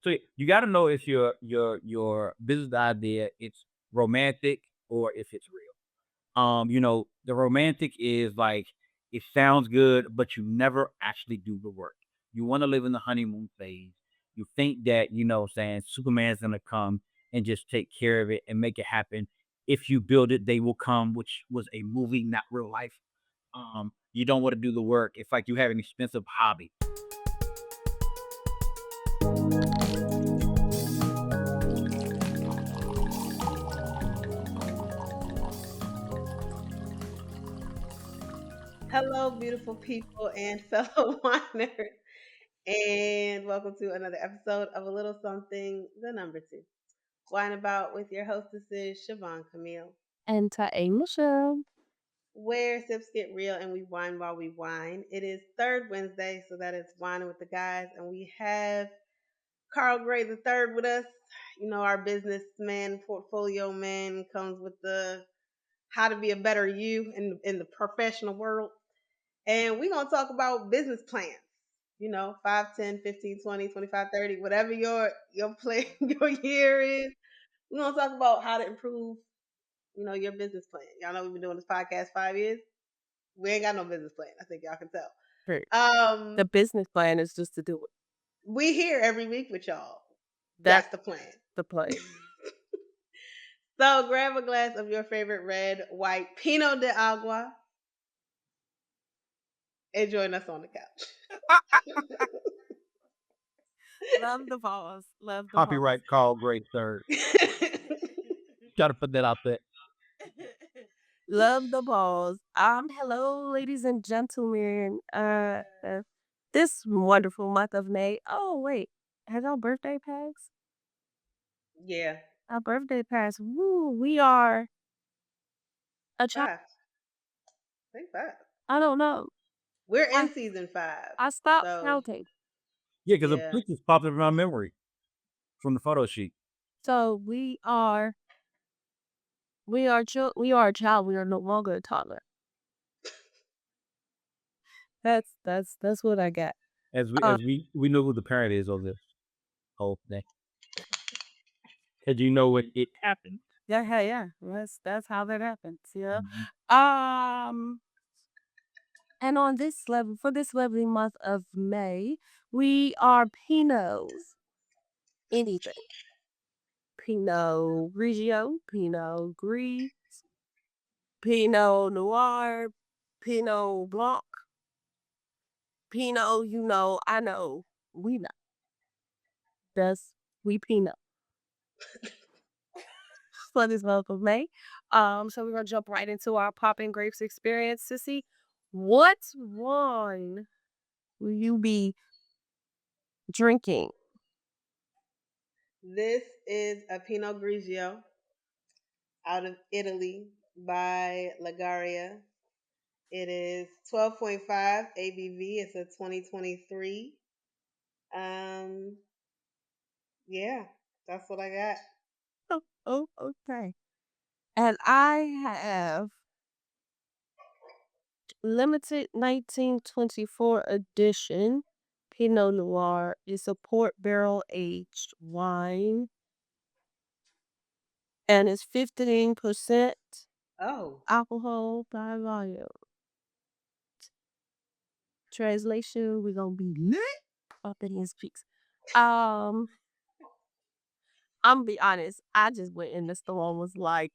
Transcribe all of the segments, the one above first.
So you got to know if your business idea it's romantic or if it's real. The romantic is like it sounds good, but you never actually do the work. You want to live in the honeymoon phase. You think that, saying Superman's gonna come and just take care of it and make it happen. If you build it, they will come, which was a movie, not real life. You don't want to do the work. It's like you have an expensive hobby. Hello, beautiful people and fellow whiners, and welcome to another episode of A Little Something, the number two. Wine About with your hostesses, Siobhan Camille, And to Michelle. where sips get real and we wine while we wine. It is third Wednesday, so that is Whining with the Guys, and we have Carl Gray the third with us. Our businessman, portfolio man comes with the how to be a better you in the professional world. And we're going to talk about business plans. 5, 10, 15, 20, 25, 30, whatever your plan, your year is. We're going to talk about how to improve, your business plan. Y'all know we've been doing this podcast 5 years. We ain't got no business plan. I think y'all can tell. Period. The Um, business plan is just to do it. we here every week with y'all. That's That's the plan. the plan. So grab a glass of your favorite red, white Pinot de Agua and join us on the couch. Love the pause. Love the pause. Copyright Carl Gray third. Try to put that out there. Love the pause. Hello, ladies and gentlemen. This wonderful month of May. Oh wait, has our birthday passed? Yeah, Our birthday passed. Woo, we are a child. 5. I think 5. I don't know. We're I in season 5. I stopped So, counting. Yeah, because the yeah. pictures popped up in my memory from the photo sheet. So we are a child. We are no longer a toddler. That's what I got. As we Uh, as we know who the parent is of this whole thing. Because you know when it happened. yeah. That's how that happens. Yeah. Mhm. Um, and on this level, for this lovely month of May, we are Pinots. Anything. Pinot Grigio, Pinot Gris, Pinot Noir, Pinot Blanc, Pinot. I know, we know. That's we Pinot for this month of May. So we're gonna jump right into our popping grapes experience. Sissy, what wine will you be drinking? This is a Pinot Grigio out of Italy by Lagaria. It is 12.5 ABV. It's a 2023. Um, yeah, that's what I got. Oh, okay. And I have limited 1924 edition Pinot Noir. It's a port barrel aged wine, and it's 15% Oh, alcohol by volume. Translation, we're gonna be lit up in his peaks. Um, I'm gonna be honest, I just went in the store and was like,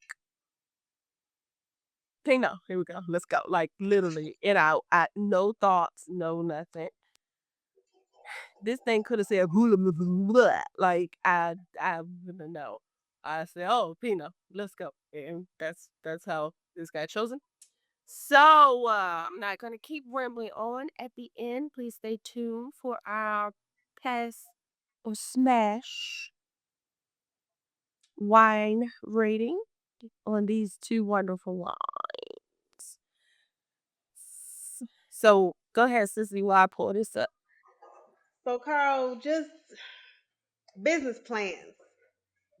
Pinot, here we go, let's go. Like literally, and I no thoughts, no nothing. This thing could have said blah, blah, blah, blah. Like I wouldn't know. I said, oh, Pinot, let's go. And that's how this got chosen. So I'm not gonna keep rambling on. At the end, please stay tuned for our pass or smash wine rating on these two wonderful wines. So go ahead, Sissy, while I pull this up. so Carl, just business plans.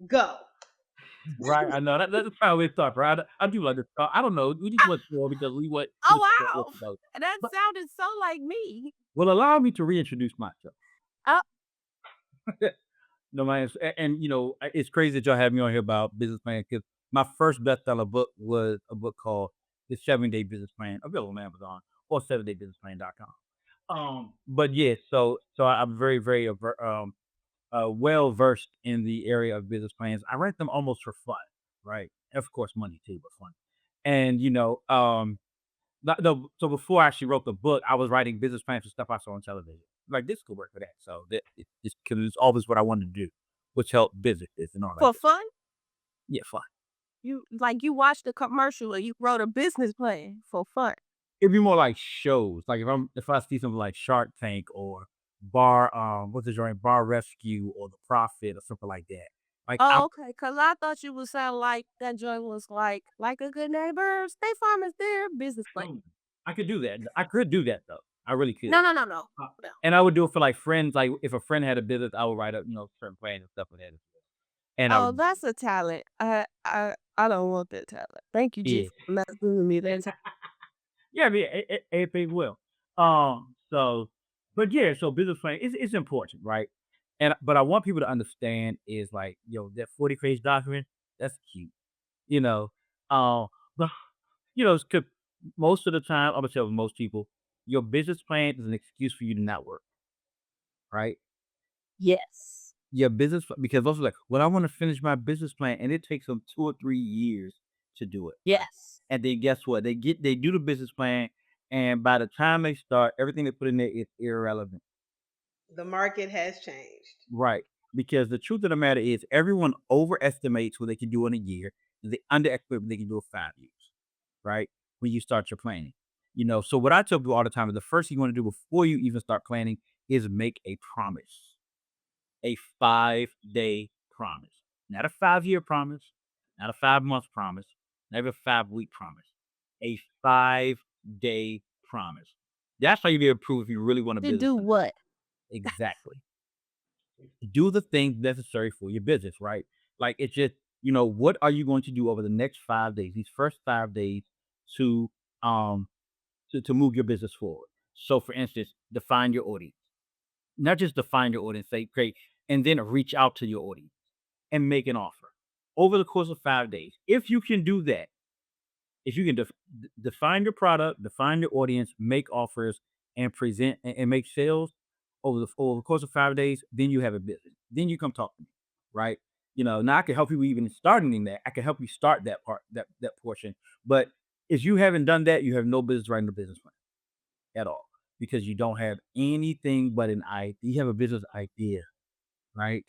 Go. Right, I know that's how we start, right? I do like to talk. I don't know. We just went through because we went Oh with wow, the notes. that But sounded so like me. well, allow me to reintroduce myself. Oh, No, man, and it's crazy that y'all have me on here about business plan because my first bestseller book was a book called The 7-Day Business Plan, available on Amazon or 7daybusinessplan.com. But yes, so I'm very, very well versed in the area of business plans. I write them almost for fun, right? Of course, money too, but fun. And no, so before I actually wrote the book, I was writing business plans for stuff I saw on television. Like this could work for that. So that it's because it's always what I wanted to do, which help businesses and all that For good fun? stuff. Yeah, fun. You watched a commercial and you wrote a business plan for fun. It'd be more like shows. Like if I see something like Shark Tank or what's the joint, Bar Rescue or The Profit or something like that. Like I Oh, okay. Cause I thought you would sound like that joint was like a good neighbor. State Farm is their business plan. Mm. I could do that. I could do that though. I really could. No, no, no, no, Uh, no. and I would do it for like friends. Like if a friend had a business, I would write up, certain plans and stuff like that. And I Oh, would, that's a talent. I don't want that talent. Thank you, G, yeah, for not giving me that talent. yeah, I mean, anything will. So, but yeah, so business plan is important, right? But I want people to understand is like, that 40-page document, that's cute, you know. But it's 'cause most of the time, I'm gonna tell most people, your business plan is an excuse for you to not work, right? Yes. Your business because most are like, well, I want to finish my business plan, and it takes them 2 or 3 years to do it, right? Yes. And then guess what? They do the business plan, and by the time they start, everything they put in there is irrelevant, The market has changed. right? Because the truth of the matter is, everyone overestimates what they can do in a year, and they underestimate what they can do in 5 years, right? When you start your planning, So what I tell people all the time is the first thing you want to do before you even start planning is make a promise. A 5-day promise, not a 5-year promise, not a 5-month promise, not even a 5-week promise, a 5-day promise. That's how you be able to prove if you really want a To business do or not. what? Exactly. Do the things necessary for your business, right? Like it's just, what are you going to do over the next 5 days, these first 5 days to um to move your business forward? So for instance, define your audience. Not just define your audience, say great, and then reach out to your audience and make an offer over the course of 5 days. If you can do that, if you can define your product, define your audience, make offers, and present and make sales over the course of 5 days, then you have a business. Then you come talk to me, right? Now I can help you even starting in that. I can help you start that part, that portion. But if you haven't done that, you have no business writing a business plan at all because you don't have anything but an idea. You have a business idea, right?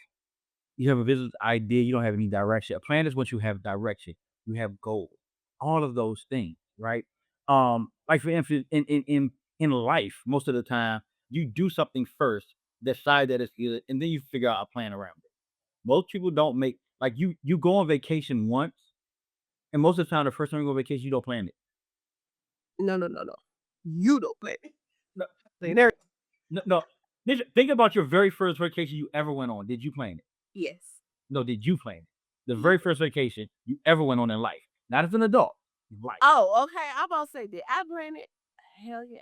You have a business idea, you don't have any direction. A plan is once you have direction, you have goals, all of those things, right? Like for instance, in life, most of the time, you do something first, decide that it's good, and then you figure out a plan around it. Most people don't make like you go on vacation once, and most of the time, the first time you go on vacation, you don't plan it. No, no, no, no. You don't plan it. No, Say there. no, no. Think about your very first vacation you ever went on. Did you plan it? Yes. No, did you plan it? The Ye very first vacation you ever went on in life, not as an adult, in life. Oh, okay. I'm about to say, did I plan it? Hell yeah.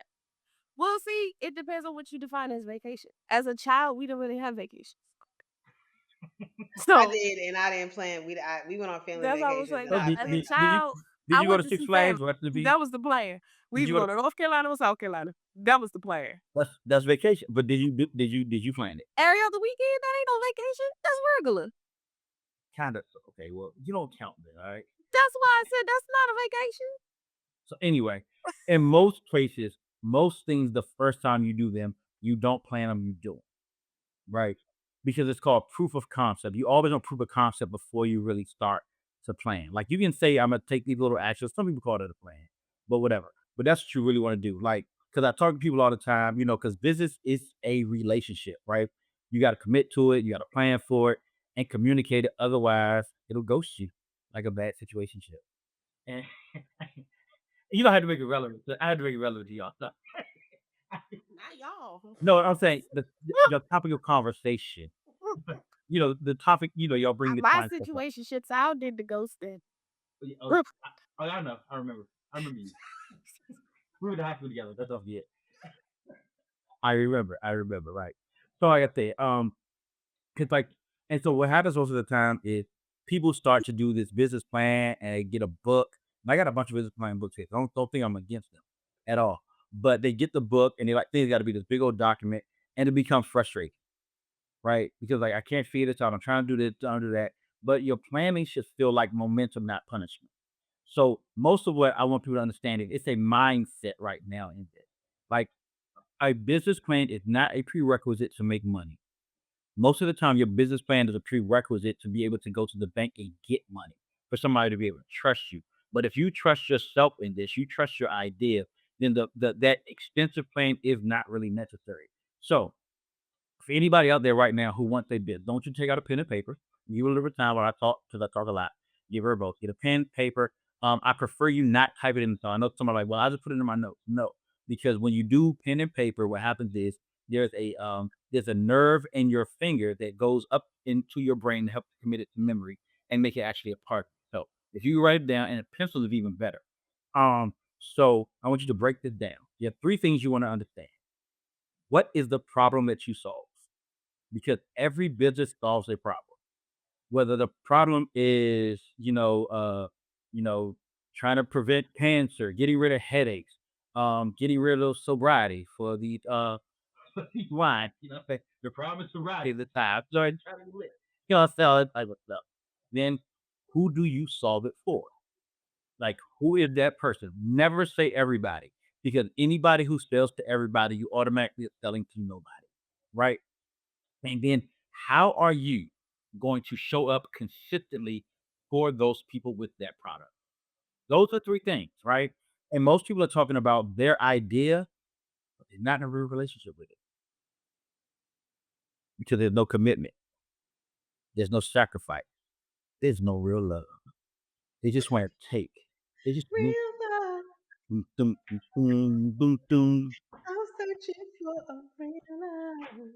Well, see, it depends on what you define as vacation. As a child, we don't really have vacations. I So did, and I didn't plan. We went on family that's all I'm vacations, saying. and So Now, I did as a did planned did you child, did I you go went to to Six see Flags family. or Western Beach? That was the plan. We Did either you go go to to North Carolina or South Carolina. That was the plan. that's vacation, but did you plan it? Every other weekend, that ain't no vacation. That's regular. Kinda, okay, well, you don't count then, alright? That's why I said that's not a vacation. So anyway, in most places, most things the first time you do them, you don't plan them, you do 'em. Right, because it's called proof of concept. You always want proof of concept before you really start to plan. Like, you can say, "Imma take these little actions." Some people call it a plan, but whatever. But that's what you really wanna do, like, because I talk to people all the time, because business is a relationship, right? You gotta commit to it, you gotta plan for it, and communicate it, otherwise, it'll ghost you like a bad situationship. And I had to make it relevant. I had to make it relevant to y'all. So Not y'all. no, I'm saying the topic of conversation. The topic, y'all bring the My client stuff up. situation shits out did the ghosting. Oh, yeah, oh, I know. I remember. I remember you. We were in high school together. That's all yeah. I remember. Right. So like I said, cause like And so what happens most of the time is people start to do this business plan and get a book. And I got a bunch of business plan books here. Don't think I'm against them at all. But they get the book and they like things got to be this big old document, and it becomes frustrating, right? Because like I can't figure this out. I'm trying to do this, trying to do that. But your planning should feel like momentum, not punishment. So most of what I want people to understand is it's a mindset right now in this. Like a business plan is not a prerequisite to make money. Most of the time, your business plan is a prerequisite to be able to go to the bank and get money, for somebody to be able to trust you. But if you trust yourself in this, you trust your idea, then that expensive plan is not really necessary. So for anybody out there right now who wants a bid, don't you take out a pen and paper. You a little time while I talk, because I talk a lot. Give her both. Get a pen, paper. I prefer you not type it in the phone. I know somebody like, well, I just put it in my notes. No, because when you do pen and paper, what happens is there's a nerve in your finger that goes up into your brain to help commit it to memory and make it actually a part. So if you write it down, and a pencil is even better. So I want you to break this down. You have three things you want to understand. What is the problem that you solve? Because every business solves a problem. Whether the problem is, you know, trying to prevent cancer, getting rid of headaches, getting rid of sobriety for the wine, the problem is sobriety the time. So I try to live. Sell it type of stuff. Then who do you solve it for? Like who is that person? Never say everybody. Because anybody who sells to everybody, you automatically are selling to nobody. Right? And then how are you going to show up consistently for those people with that product? Those are three things, right? And most people are talking about their idea, but they're not in a real relationship with it because there's no commitment, there's no sacrifice, there's no real love. They just want to take. They just boom, Real love. boom, boom, boom, boom, boom, boom. I'm searching for a real love.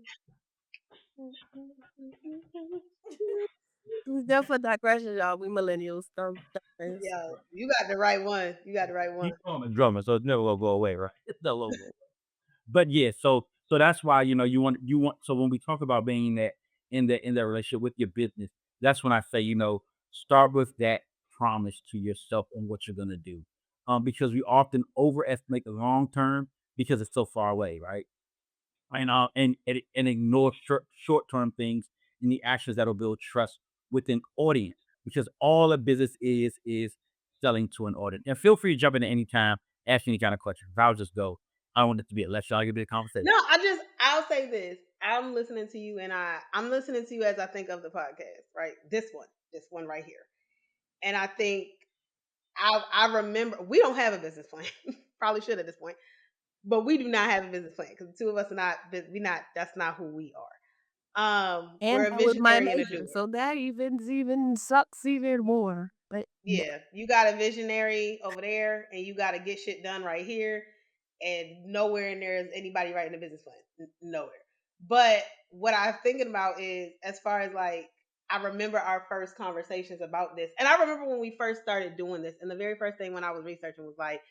Just for digression, y'all. We millennials. Don't. Yo, you got the right one. You got the right one. You know I'm a drummer, so it's never gonna go away, right? It's never gonna go away. But yeah, so that's why, you want so when we talk about being that in that relationship with your business, that's when I say, start with that promise to yourself and what you're gonna do. Because we often overestimate the long term because it's so far away, right? And ignore short-term things and the actions that'll build trust with an audience, because all a business is selling to an audience. And feel free to jump in at any time, ask any kind of question. If I'll just go, I don't want it to be a lecture. I'll give it a conversation. No, I'll say this. I'm listening to you and I'm listening to you as I think of the podcast, right? This one right here. And I think I remember we don't have a business plan. Probably should at this point, but we do not have a business plan because the two of us are not. We not. That's not who we are. And We're a that was my visionary and a major, doer. so that even sucks even more. But yeah. Yeah, you got a visionary over there, and you got to get shit done right here, and nowhere in there is anybody writing a business plan. Nowhere. But what I'm thinking about is, as far as like, I remember our first conversations about this, and I remember when we first started doing this, and the very first thing when I was researching was like,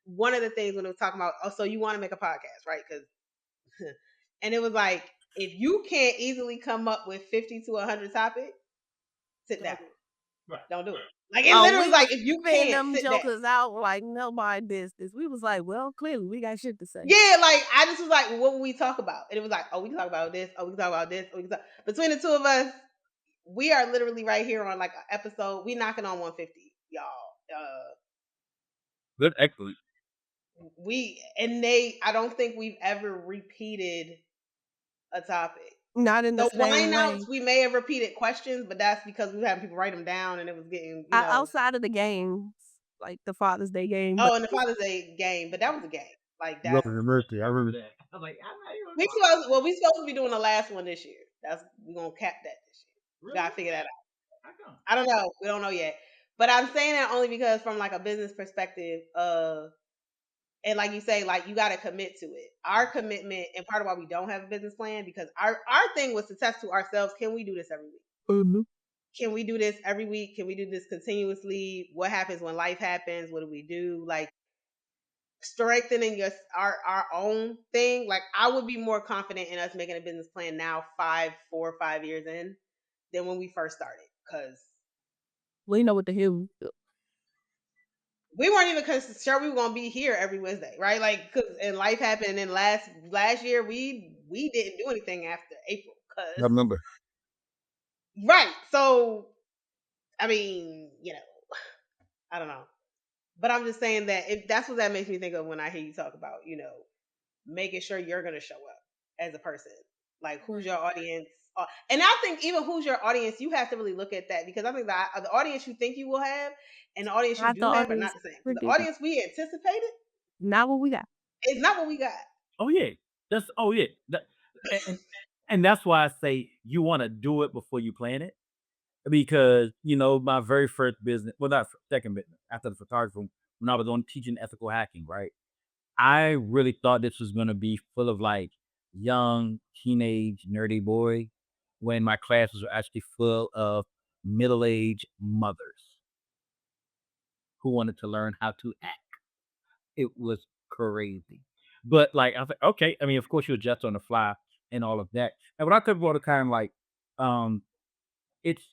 one of the things when it was talking about, oh, so you want to make a podcast, right? Because, and it was like, if you can't easily come up with 50 to 100 topics, sit down. Right. Don't do it. Like it Oh, literally we was was like if you spitting can't them sit down. jokers out like nobody business. We was like, well, clearly we got shit to say. Yeah, like I just was like, well, what will we talk about? And it was like, oh, we can talk about this. Oh, we can talk about this. Oh, we can talk. Between the two of us, we are literally right here on like an episode. We knocking on 150, y'all. Good, excellent. We and they. I don't think we've ever repeated a topic. Not in the The same wine outs, way. we may have repeated questions, but that's because we were having people write them down, and it was getting. Outside of the games, like the Father's Day game, but Oh, and the Father's Day game, but that was a game. Like Love that's and mercy. I remember that. I was like, I'm not even we supposed well, we supposed to be doing the last one this year. That's we gonna cap that this year. We really. gotta figure that out. How come? I don't know. We don't know yet. But I'm saying that only because from like a business perspective, and like you say, like you gotta commit to it. Our commitment and part of why we don't have a business plan, because our thing was to test to ourselves, can we do this every week? mhm. Can we do this every week? Can we do this continuously? What happens when life happens? What do we do? Like strengthening our own thing. Like I would be more confident in us making a business plan now, 4 or 5 years in, than when we first started because We know what the hell. we weren't even sure we were gonna be here every Wednesday, right? Like, cause and life happened, and then last year we didn't do anything after April, I cause remember. right. So I mean, I don't know, but I'm just saying that if that's what that makes me think of when I hear you talk about, making sure you're gonna show up as a person, like who's Right. your audience, and I think even who's your audience, you have to really look at that because I think the audience you think you will have and the audience you Not the do have are not audience the same. Because the predicted. audience we anticipated Not what we got. is not what we got. Oh yeah, oh yeah. And, and and that's why I say you want to do it before you plan it because my very first business, well, not second business after the photography, when I was on teaching ethical hacking, right? I really thought this was gonna be full of, like, young, teenage, nerdy boy, when my classes were actually full of middle-aged mothers who wanted to learn how to act. It was crazy. But, like, I was like, "Okay." I mean, of course, you adjust on the fly and all of that. And what I could all the time, like, um, it's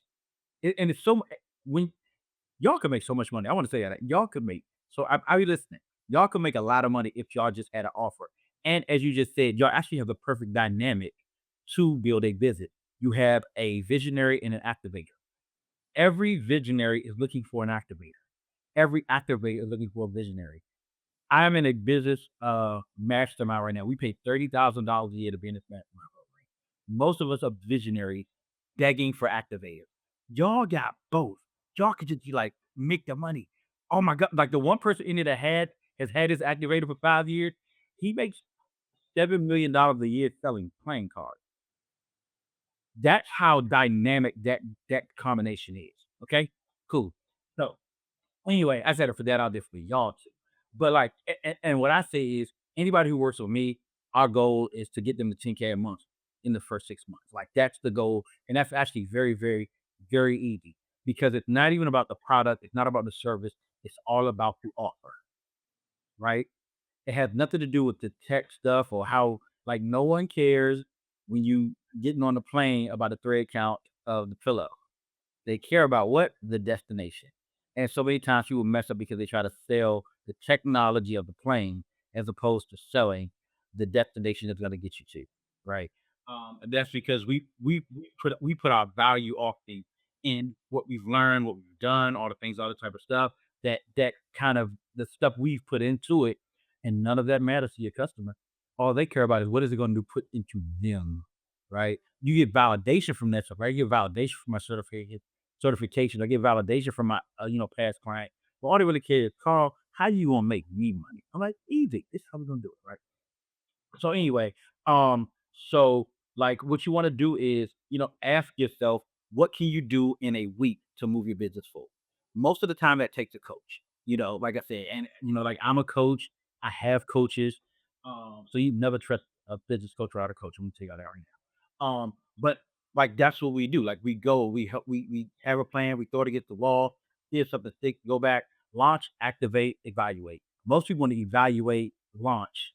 and it's so mu when y'all could make so much money. I wanna say that. Y'all could make so I be listening. Y'all could make a lot of money if y'all just had an offer. And as you just said, y'all actually have the perfect dynamic to build a business. You have a visionary and an activator. Every visionary is looking for an activator. Every activator is looking for a visionary. I'm in a business mastermind right now. We pay $30,000 a year to be in this mastermind program. Most of us are visionaries begging for activators. Y'all got both. Y'all could just be like make the money. Oh my god! Like the one person in it that has had his activator for 5 years. He makes $7 million a year selling playing cards. That's how dynamic that combination is. Okay, cool. So anyway, I said it for that out there for y'all too. But like, and what I say is, anybody who works with me, our goal is to get them to 10K a month in the first 6 months. Like that's the goal, and that's actually very, very, very easy because it's not even about the product, it's not about the service, it's all about the offer, right? It has nothing to do with the tech stuff or how like no one cares when you getting on the plane about the thread count of the pillow. They care about what? The destination. And so many times people mess up because they try to sell the technology of the plane as opposed to selling the destination that's gonna get you to, right? And that's because we put our value often in what we've learned, what we've done, all the things, all the type of stuff that kind of the stuff we've put into it, and none of that matters to your customer. All they care about is what is it gonna do put into them, right? You get validation from that stuff, right? You get validation from my certification. I get validation from my past client. But all they really care is, Carl, how you gonna make me money? I'm like, easy. This is how we're gonna do it, right? So anyway, so like what you want to do is, ask yourself, what can you do in a week to move your business forward? Most of the time that takes a coach, like I said, and like I'm a coach, I have coaches. So you never trust a business coach or other coach. I'm gonna tell you that right now. But like that's what we do. Like we go, we help, we have a plan, we throw it against the wall, see if something sticks, go back, launch, activate, evaluate. Most people want to evaluate, launch,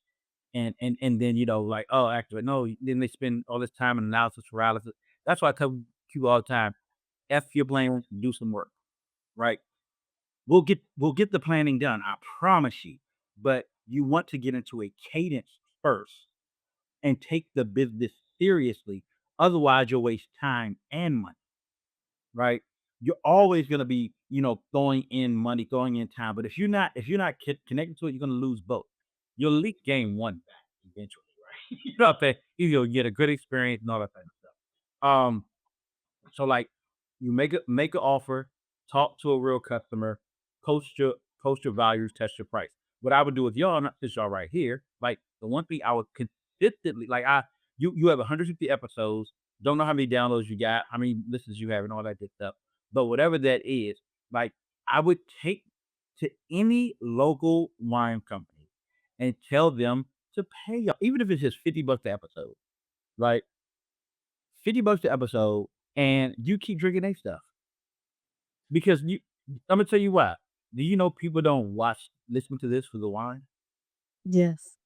and then like, oh, activate. No, then they spend all this time in analysis paralysis. That's why I tell people all the time, F your plan, do some work, right? We'll get the planning done, I promise you. But you want to get into a cadence first and take the business seriously. Otherwise, you'll waste time and money, right? You're always gonna be, throwing in money, throwing in time. But if you're not connected to it, you're gonna lose both. You'll at least gain one back eventually, right? You know what I'm saying? You'll get a good experience and all that kind of stuff. So like you make an offer, talk to a real customer, post your values, test your price. What I would do with y'all, not this y'all right here, like the one thing I would consistently like you have 150 episodes, don't know how many downloads you got, how many listens you have and all that good stuff. But whatever that is, like I would take to any local wine company and tell them to pay y'all, even if it's just $50 the episode, right? $50 the episode, and you keep drinking their stuff because I'm gonna tell you why. Do you know people don't listen to this for the wine? Yes.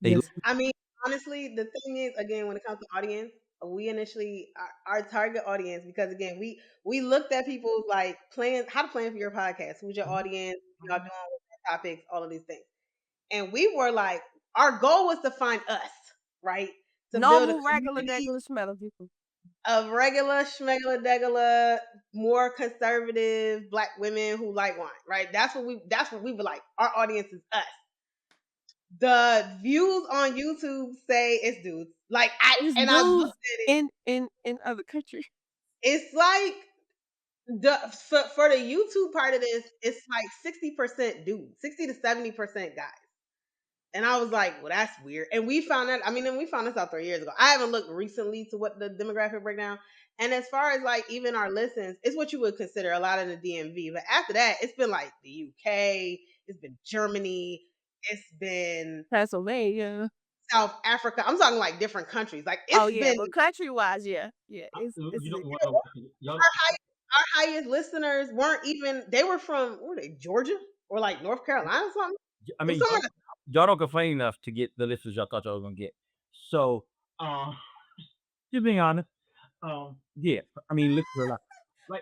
They Yes. I mean, honestly, the thing is, again, when it comes to audience, We initially our target audience, because again we looked at people's like plan, how to plan for your podcast, who's your audience, y'all doing what topics, all of these things, and we were like, our goal was to find us, right, to build a Normal, regular, community degular, smelling people. of regular schmegula degula, more conservative black women who like wine, right? That's what we were like. Our audience is us. The views on YouTube say it's dudes. Like It's I looked dudes at it. in other countries. It's like the for the YouTube part of this, it's like 60% dudes, 60 to 70% guys. And I was like, well, that's weird. And we found that, I mean, and we found this out 3 years ago. I haven't looked recently to what the demographic breakdown. And as far as like even our listens, it's what you would consider a lot in the DMV. But after that, it's been like the UK, it's been Germany, it's been Pennsylvania. South Africa. I'm talking like different countries. Like Oh it's yeah, been but country wise, yeah, yeah, it's You a don't different. want to y'all. our highest listeners weren't even, they were from, where were they, Georgia or like North Carolina or something? I It was mean, something y'all don't complain enough to get the listeners y'all thought y'all were gonna get. So, just being honest, yeah. I mean, listen a lot. Like,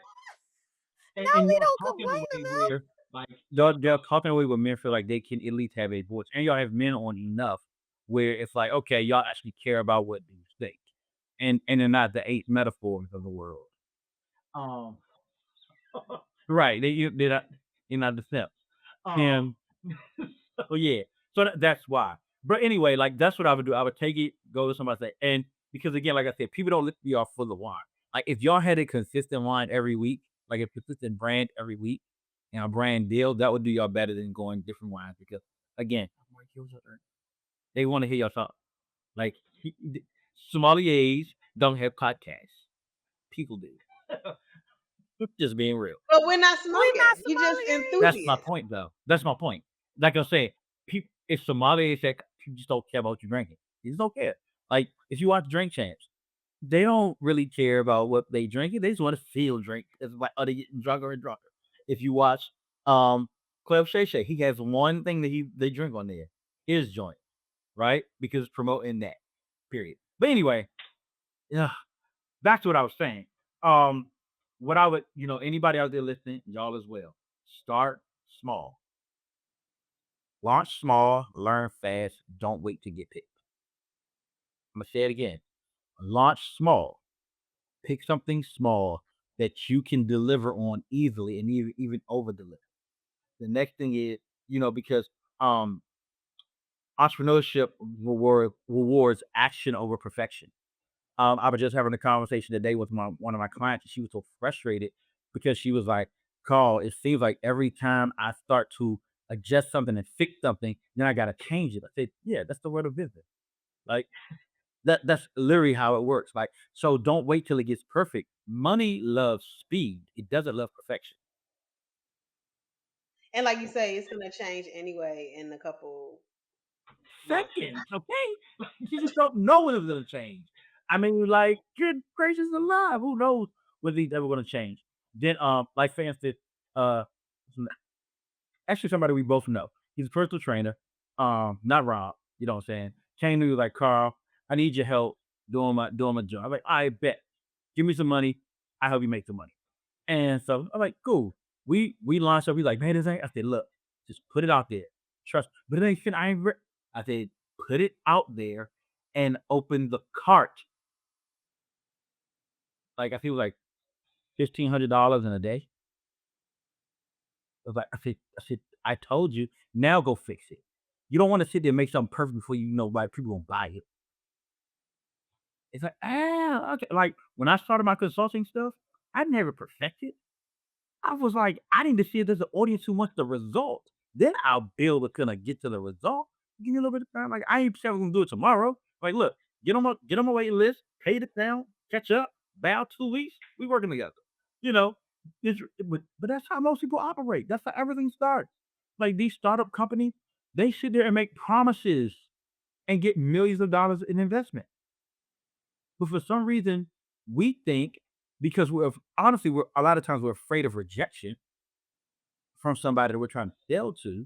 No, and we y'all don't talking complain away enough. where like y'all talking away where men feel like they can at least have a voice, and y'all have men on enough where it's like, okay, y'all actually care about what dudes think, and they're not the eight metaphors of the world. Um, right? They're not the simps. And so yeah, so that's why. But anyway, like that's what I would do. I would take it, go to somebody say, and because again, like I said, people don't listen to y'all for the wine. Like if y'all had a consistent wine every week, like a consistent brand every week, and a brand deal, that would do y'all better than going different wines. Because again, they want to hear y'all talk. Like sommeliers don't have podcasts. People do. Just being real. but we're not We're not smoking. We just That's my sommeliers. enthusiasts. point, though. That's my point. Like I say, people, if somebody said you just don't care about what you're drinking, you just don't care. Like if you watch Drink Champs, they don't really care about what they drinking. They just want to feel drink. It's like are they getting drunker and drunker. If you watch Club Shay Shay, he has one thing that they drink on there, his joint, right? Because it's promoting that. Period. But anyway, yeah, back to what I was saying. Um, what I would, anybody out there listening, y'all as well, start small. Launch small, learn fast, don't wait to get picked. I'm gonna say it again. Launch small. Pick something small that you can deliver on easily and even over deliver. The next thing is, because um entrepreneurship rewards action over perfection. I was just having a conversation today with one of my clients, and she was so frustrated because she was like, "Carl, it seems like every time I start to adjust something and fix something, then I gotta change it." I said, "Yeah, that's the word of business. Like that's literally how it works. Like, so don't wait till it gets perfect. Money loves speed. It doesn't love perfection. And like you say, it's gonna change anyway in a couple months. Seconds, okay? You just don't know when it's gonna change. I mean, like, good gracious alive, who knows whether he's ever gonna change? Then, like for instance, uh, actually somebody we both know. He's a personal trainer. Not Rob. You know what I'm saying? Came to me like, Carl, I need your help doing my job. I'm like, I bet. Give me some money. I help you make the money. And so I'm like, cool. We launched up. He's like, man, this ain't. I said, look, just put it out there. Trust. But it ain't fit. I said, put it out there and open the cart. Like I feel like $1,500 in a day. I was like, I told you. Now go fix it. You don't want to sit there and make something perfect before you know why people gonna buy it. It's like, okay. Like when I started my consulting stuff, I didn't have it perfected. I was like, I need to see if there's an audience who wants the result. Then I'll build what's gonna get to the result. Give me a little bit of time. Like I ain't saying I'm gonna do it tomorrow. Like, look, get on my waiting list, pay it down, catch up, bow 2 weeks. We working together. You know, but that's how most people operate. That's how everything starts. Like these startup companies, they sit there and make promises and get millions of dollars in investment. But for some reason, we think because we're a lot of times we're afraid of rejection from somebody that we're trying to sell to,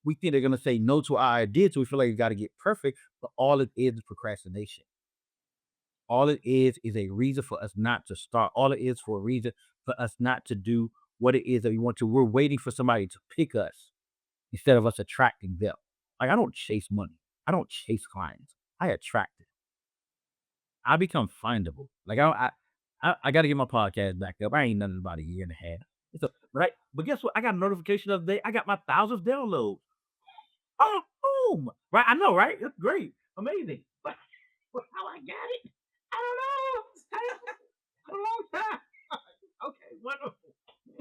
we think they're gonna say no to our idea, so we feel like we gotta get perfect, but all it is procrastination. All it is a reason for us not to start. All it is for a reason for us not to do what it is that we want to. We're waiting for somebody to pick us instead of us attracting them. Like I don't chase money. I don't chase clients. I attract it. I become findable. Like I got to get my podcast back up. I ain't nothing about a year and a half. It's a, right, but guess what? I got a notification the other day. I got my 1,000th download. Oh, boom! Right, I know, right? It's great, amazing. But how I got it, I don't know. A long time. Okay, wonderful.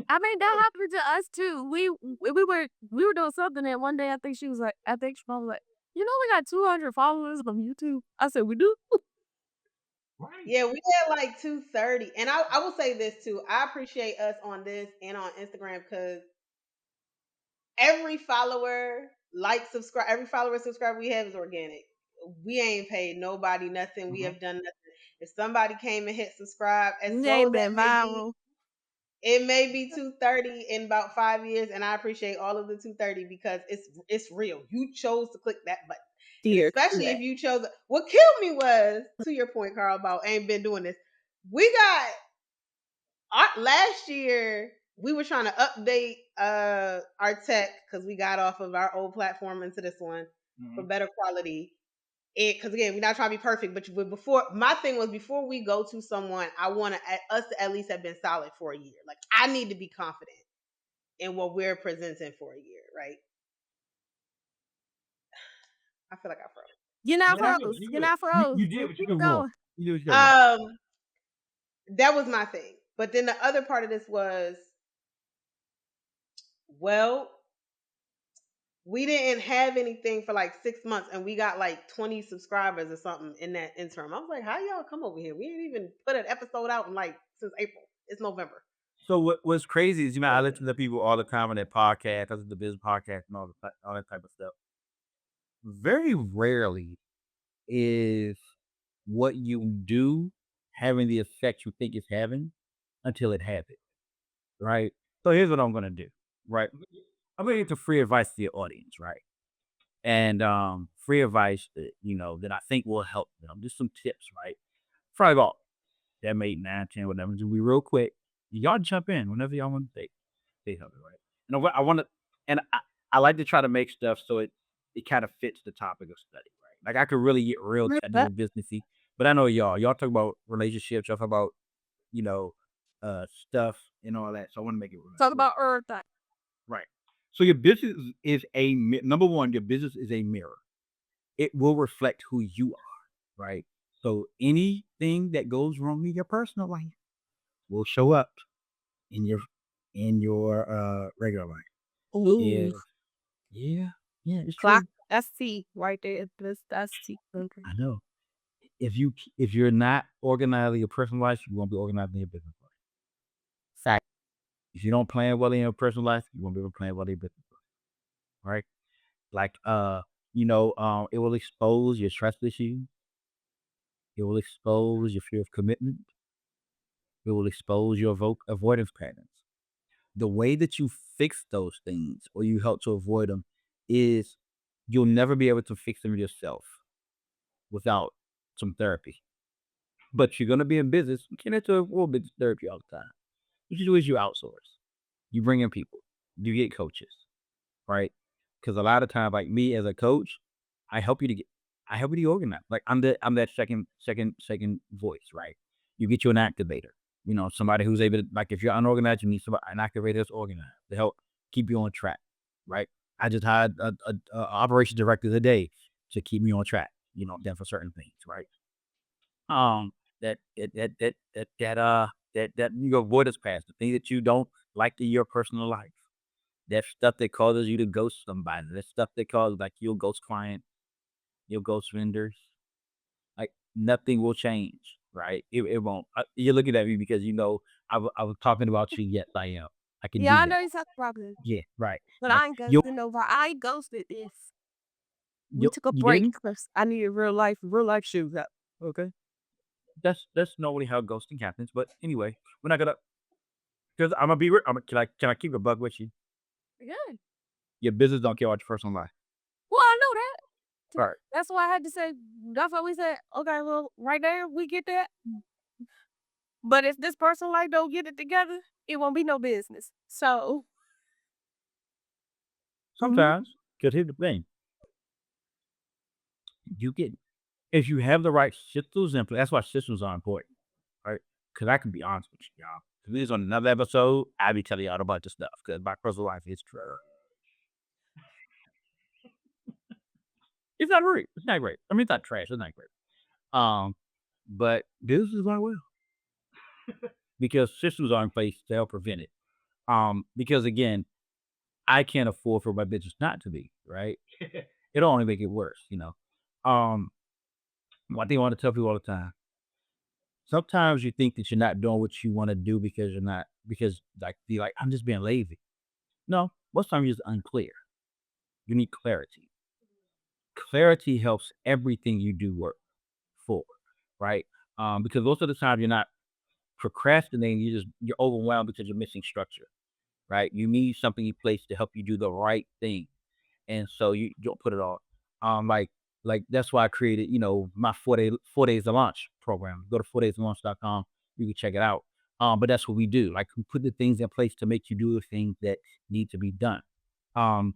I mean, that happened to us too. We were doing something, and one day I think she was like, you know, we got 200 followers on YouTube. I said, we do. Right. Yeah, we had like 230. And I will say this too. I appreciate us on this and on Instagram because every follower, subscribe, every follower, subscriber we have is organic. We ain't paid nobody nothing. We Mhm. have done nothing. If somebody came and hit subscribe, as They slow ain't as that been may be, viral. it may be 230 in about 5 years, and I appreciate all of the 230 because it's real. You chose to click that button, and Dear. especially if you chose. What killed me was, to your point, Carl, about ain't been doing this. We got last year. We were trying to update our tech because we got off of our old platform into this one for Mhm. better quality. Because again, we're not trying to be perfect, but before, my thing was, before we go to someone, I want us to at least have been solid for a year. Like, I need to be confident in what we're presenting for a year, right? I feel like I froze. You're not No, you good. froze. You You're good. not You froze. you did Just what you keep could want. going. You did what you could want. Um, that was my thing. But then the other part of this was, well, we didn't have anything for like 6 months, and we got like 20 subscribers or something in that interim. I was like, how y'all come over here? We ain't even put an episode out in like since April. It's November. So what's crazy is, I listen to people all the time on their podcast, I listen to business podcast and all that type of stuff. Very rarely is what you do having the effect you think it's having until it has it, right? So here's what I'm gonna do, right? I'm gonna get to free advice to the audience, right? And free advice that that I think will help them. Just some tips, right? Probably about 7, 8, 9, 10, whatever. Just be real quick. Y'all jump in whenever y'all want to say something, right? And I want to, and I like to try to make stuff so it kind of fits the topic of study, right? Like I could really get real technical, businessy, but I know y'all talk about relationships, y'all talk about you know stuff and all that. So I want to make it Talk real, about everything. right? So your business is number one. Your business is a mirror. It will reflect who you are, right? So anything that goes wrong in your personal life will show up in your regular life. Ooh. Yeah, yeah, yeah, it's Clock. true. That's T right there. That's T. Okay. I know. If you're not organized in your personal life, you won't be organized in your business life. Fact. If you don't plan well in your personal life, you won't be able to plan well in your business life. Right? Like it will expose your trust issues. It will expose your fear of commitment. It will expose your avoidance patterns. The way that you fix those things or you help to avoid them is you'll never be able to fix them yourself without some therapy. But you're gonna be in business, you can't into a little bit of therapy all the time. What you do is you outsource. You bring in people. You get coaches, right? Because a lot of times, like me as a coach, I help you to get I help you to organize. Like I'm that second voice, right? You get you an activator. Somebody who's able to, like, if you're unorganized, you need an activator that's organized to help keep you on track, right? I just hired a operations director today to keep me on track, then for certain things, right? Um, that you avoid us past the thing that you don't like in your personal life. That stuff that causes you to ghost somebody. That stuff that causes, like, you'll ghost clients, you'll ghost vendors. Like, nothing will change, right? It won't. You're looking at me because I was talking about you. Yes, I am. I can Yeah, do I that. know you talking about this, Yeah, right. but Right. I ain't ghosting nobody. I ain't ghosted this. We took a You break didn't. because I needed real life shoes up. Okay. That's normally how ghosting happens. But anyway, we're not gonna. Because I'm gonna be. Can I keep a bug with you? Yeah. Your business don't care about your personal life. Well, I know that. Right. That's why I had to say, that's why we said, okay, well, right there, we get that. But if this person like don't get it together, it won't be no business. So, mhm. Sometimes, because here's the thing, you get if you have the right systems in place, that's why systems are important, right? Because I can be honest with you, y'all. If this is on another episode, I'll be telling y'all about this stuff because my personal life is trash. It's not great. It's not great. I mean, it's not trash. It's not great. Um, but business is going well because systems are in place to help prevent it. Because again, I can't afford for my business not to be right. It'll only make it worse, you know. Um, One thing I want to tell people all the time: sometimes you think that you're not doing what you want to do because you're not because like you're like I'm just being lazy. No, most times you're just unclear. You need clarity. Clarity helps everything you do work forward, right? Because most of the time you're not procrastinating. You're overwhelmed because you're missing structure, right? You need something in place to help you do the right thing, and so you don't put it all. Um, like that's why I created, my 4 days of launch program. Go to 4daysoflaunch.com. You can check it out. But that's what we do. Like we put the things in place to make you do the things that need to be done. Um,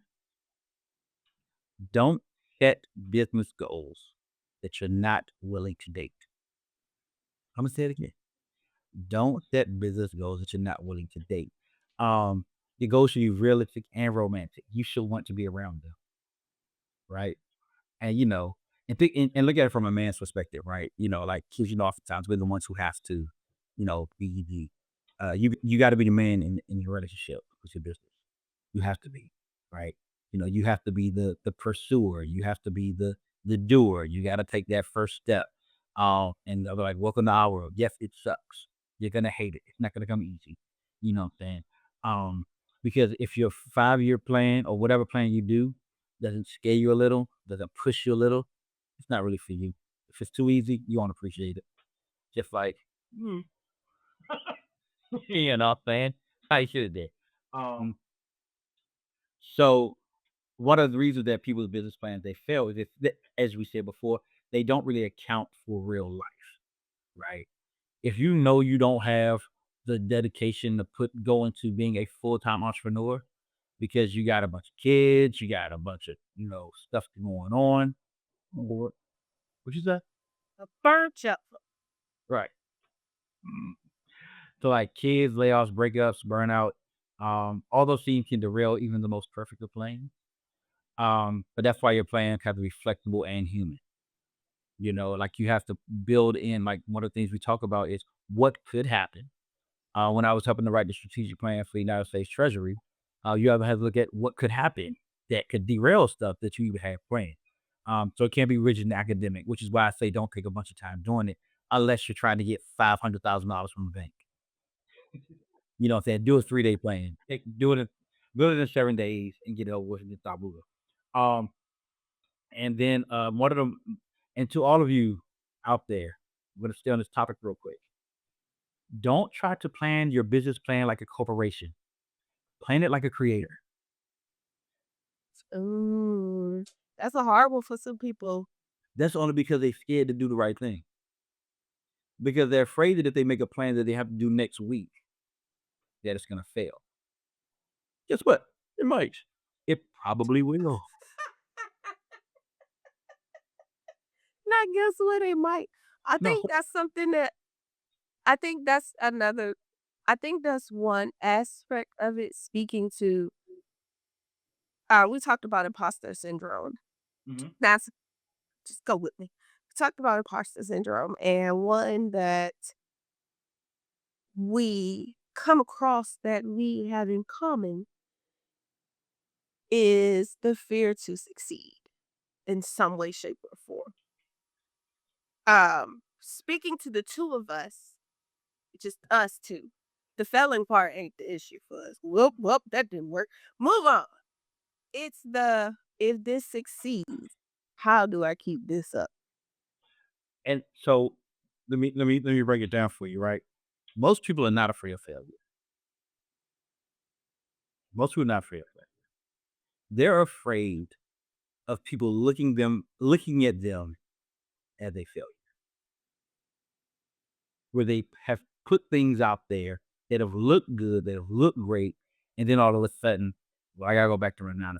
don't set business goals that you're not willing to date. I'm gonna say it again. Don't set business goals that you're not willing to date. Your goals should be realistic and romantic. You should want to be around them, right? And and look at it from a man's perspective, right? Like kids, oftentimes we're the ones who have to, be you got to be the man in your relationship with your business. You have to be, right? You have to be the pursuer. You have to be the doer. You got to take that first step. And they're like, welcome to our world. Yes, it sucks. You're gonna hate it. It's not gonna come easy. You know what I'm saying? Um, because if your 5-year plan or whatever plan you do doesn't scare you a little, doesn't push you a little, it's not really for you. If it's too easy, you won't appreciate it. Just like, mm, you know what I'm saying? I should have. Um, so one of the reasons that people's business plans they fail is as we said before, they don't really account for real life, right? If you know you don't have the dedication to go into being a full-time entrepreneur because you got a bunch of kids, you got a bunch of, stuff going on. Or what you say? A burnt up. Right. Mm. So like kids, layoffs, breakups, burnout, all those things can derail even the most perfect of plans. But that's why your plan has to be flexible and human. Like you have to build in like one of the things we talk about is what could happen. When I was helping to write the strategic plan for the United States Treasury, you ever have to look at what could happen that could derail stuff that you even have planned. So it can't be rigid and academic, which is why I say don't take a bunch of time doing it unless you're trying to get $500,000 from the bank. You know what I'm saying? Do a 3-day plan. Do it in 7 days and get it over with and stop moving. Um, and then one of them, and to all of you out there, I'm gonna stay on this topic real quick. Don't try to plan your business plan like a corporation. Plan it like a creator. Ooh, that's a hard one for some people. That's only because they're scared to do the right thing. Because they're afraid that if they make a plan that they have to do next week, that it's gonna fail. Guess what? It might. It probably will. Now, guess what? They might. I No. think that's something that I think that's another. I think that's one aspect of it. Speaking to, we talked about imposter syndrome. Mhm. That's just go with me. We talked about imposter syndrome, and one that we come across that we have in common is the fear to succeed in some way, shape, or form. Speaking to the two of us, just us two, the failing part ain't the issue for us. Whoop, whoop, that didn't work. Move on. It's the if this succeeds, how do I keep this up? And so let me break it down for you, right? Most people are not afraid of failure. Most people are not afraid of failure. They're afraid of people looking at them as a failure, where they have put things out there that have looked good, that have looked great, and then all of a sudden, well, I gotta go back to my 9 to 5,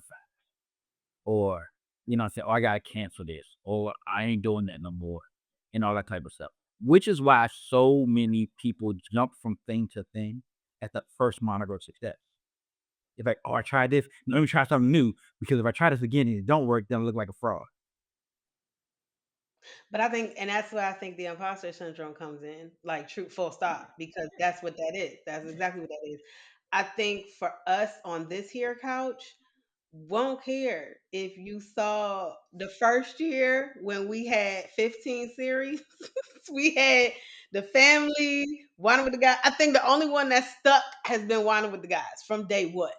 or say, oh, I gotta cancel this, or I ain't doing that no more, and all that type of stuff. Which is why so many people jump from thing to thing at the first moniker of success. It's like, oh, I tried this. Let me try something new because if I try this again and it don't work, then I look like a fraud. But I think, and that's where I think the imposter syndrome comes in, like true full stop, because that's what that is. That's exactly what that is. I think for us on this here couch, won't care if you saw the first year when we had 15 series. We had the family, Wine with the Guys. I think the only one that stuck has been Wine with the Guys from day one.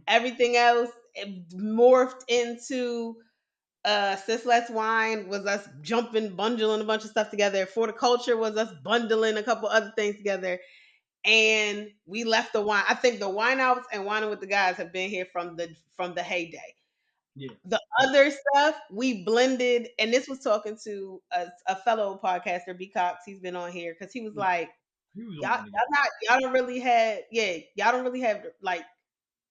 Everything else it morphed into Sis Let's Wine was us jumping, bundling a bunch of stuff together. For the Culture was us bundling a couple other things together. And we left the wine. I think the wine outs and whining with the guys have been here from the heyday. Yeah. The other stuff we blended, and this was talking to a fellow podcaster, B Cox. He's been on here because he was Yeah. like, He was on y'all, one of y'all not, y'all don't really have, yeah, y'all don't really have like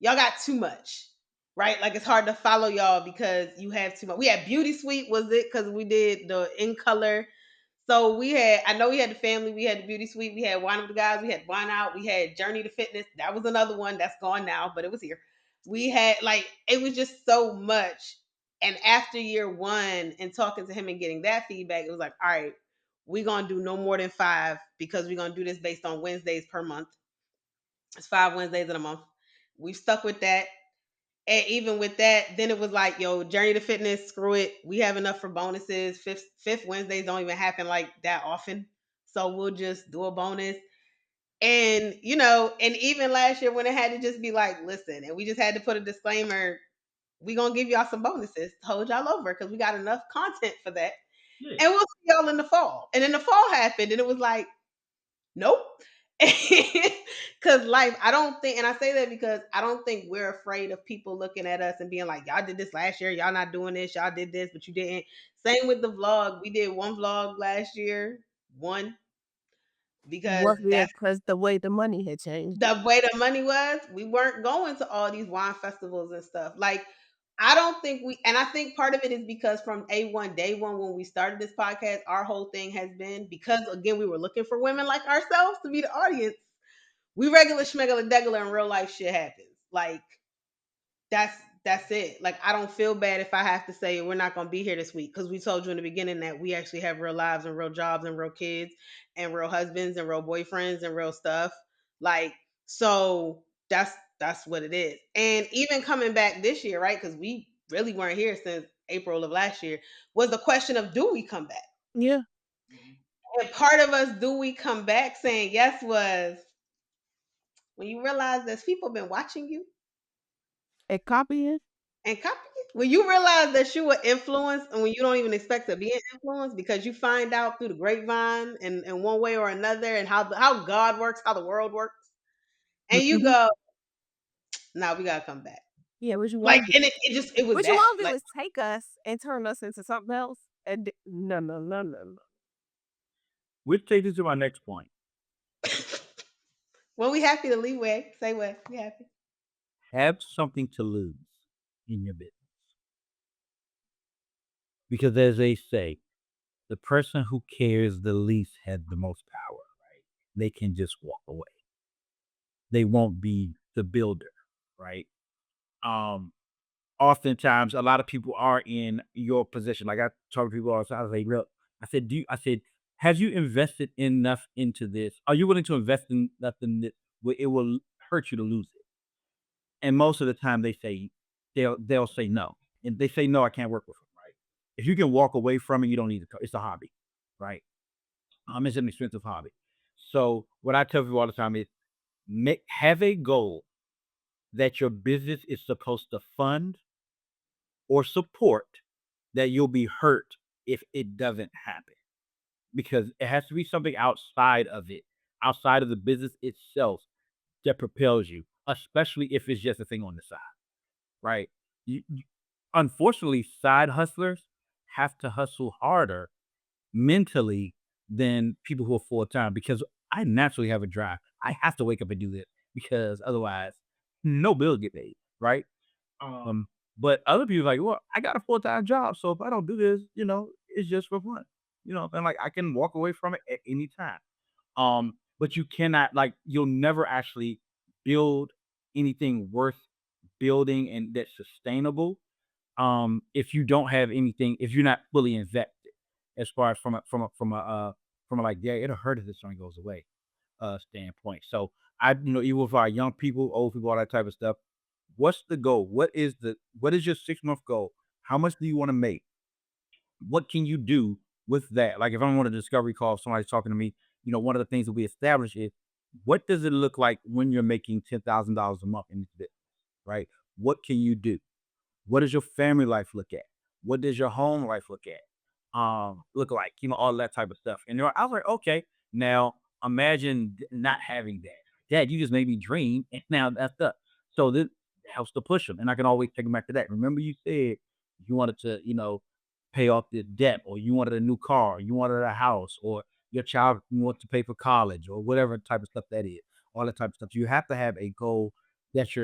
y'all got too much, right? Like it's hard to follow y'all because you have too much. We had Beauty Suite, was it? Because we did the in color. So we had, I know we had the family, we had the Beauty Suite, we had Wine with the Guys, we had Wine Out, we had Journey to Fitness. That was another one that's gone now, but it was here. We had like it was just so much. And after year one and talking to him and getting that feedback, it was like, all right, we're gonna do no more than five because we're gonna do this based on Wednesdays per month. It's 5 Wednesdays in a month. We've stuck with that. And even with that, then it was like, yo, Journey to Fitness, screw it. We have enough for bonuses. Fifth Wednesdays don't even happen like that often. So we'll just do a bonus. And and even last year when it had to just be like, listen, and we just had to put a disclaimer, we gonna give y'all some bonuses, hold y'all over, because we got enough content for that. Yeah. And we'll see y'all in the fall. And then the fall happened, and it was like, nope. Because life, I don't think, and I say that because I don't think we're afraid of people looking at us and being like, y'all did this last year, y'all not doing this, y'all did this, but you didn't. Same with the vlog. We did one vlog last year, one, because What that's because the way the money had changed. the way the money was. We weren't going to all these wine festivals and stuff. Like, I don't think and I think part of it is because from A1, day one, when we started this podcast, our whole thing has been because, again, we were looking for women like ourselves to be the audience. We regular schmegula degular in real life shit happens. Like that's that's it. Like I don't feel bad if I have to say we're not gonna be here this week because we told you in the beginning that we actually have real lives and real jobs and real kids and real husbands and real boyfriends and real stuff. Like so that's what it is. And even coming back this year, right? Because we really weren't here since April of last year, was the question of do we come back? Yeah. And part of us do we come back saying yes was when you realize there's people been watching you And copying. and copying. When you realize that you were influenced and when you don't even expect to be an influence because you find out through the grapevine and in one way or another and how God works, how the world works, and you Mhm. go, nah, we gotta come back. Yeah, what you Like, wanna do. and it was What you that. wanna do Like is take us and turn us into something else, and no, no, no, no, no. Which takes us to my next point. when we happy to leave way, say what? We happy. Have something to lose in your business. Because as they say, the person who cares the least has the most power, right? They can just walk away. They won't be the builder, right? Um, Oftentimes a lot of people are in your position. Like I talk to people all the time. I say, look, I said, have you invested enough into this? Are you willing to invest in nothing that it will hurt you to lose it? And most of the time they say they'll say no. And they say no, I can't work with them, right? If you can walk away from it, you don't need to. It's a hobby, right? It's an expensive hobby. So what I tell people all the time is have a goal that your business is supposed to fund or support that you'll be hurt if it doesn't happen. Because it has to be something outside of it, outside of the business itself that propels you, especially if it's just a thing on the side, right? unfortunately, side hustlers have to hustle harder mentally than people who are full time because I naturally have a drive. I have to wake up and do this because otherwise, no bills get paid, right? Um, but other people like, well, I got a full time job, so if I don't do this, it's just for fun, and like I can walk away from it at any time. But you cannot like you'll never actually build anything worth building and that's sustainable if you don't have anything, if you're not fully invested as far as from a like, yeah, it'll hurt if this song goes away, standpoint. So even with our young people, old people, all that type of stuff, what's the goal? What is your 6 month goal? How much do you want to make? What can you do with that? Like if I'm on a discovery call, if somebody's talking to me, one of the things that we establish is what does it look like when you're making $10,000 a month in this business, right? What can you do? What does your family life look at? What does your home life look like? All that type of stuff. And I was like, okay, now imagine not having that. Dad, you just made me dream, and now that's up. So this helps to push them, and I can always take them back to that. Remember, you said you wanted to, pay off the debt, or you wanted a new car, or you wanted a house, or your child wants to pay for college, or whatever type of stuff that is. All that type of stuff. You have to have a goal that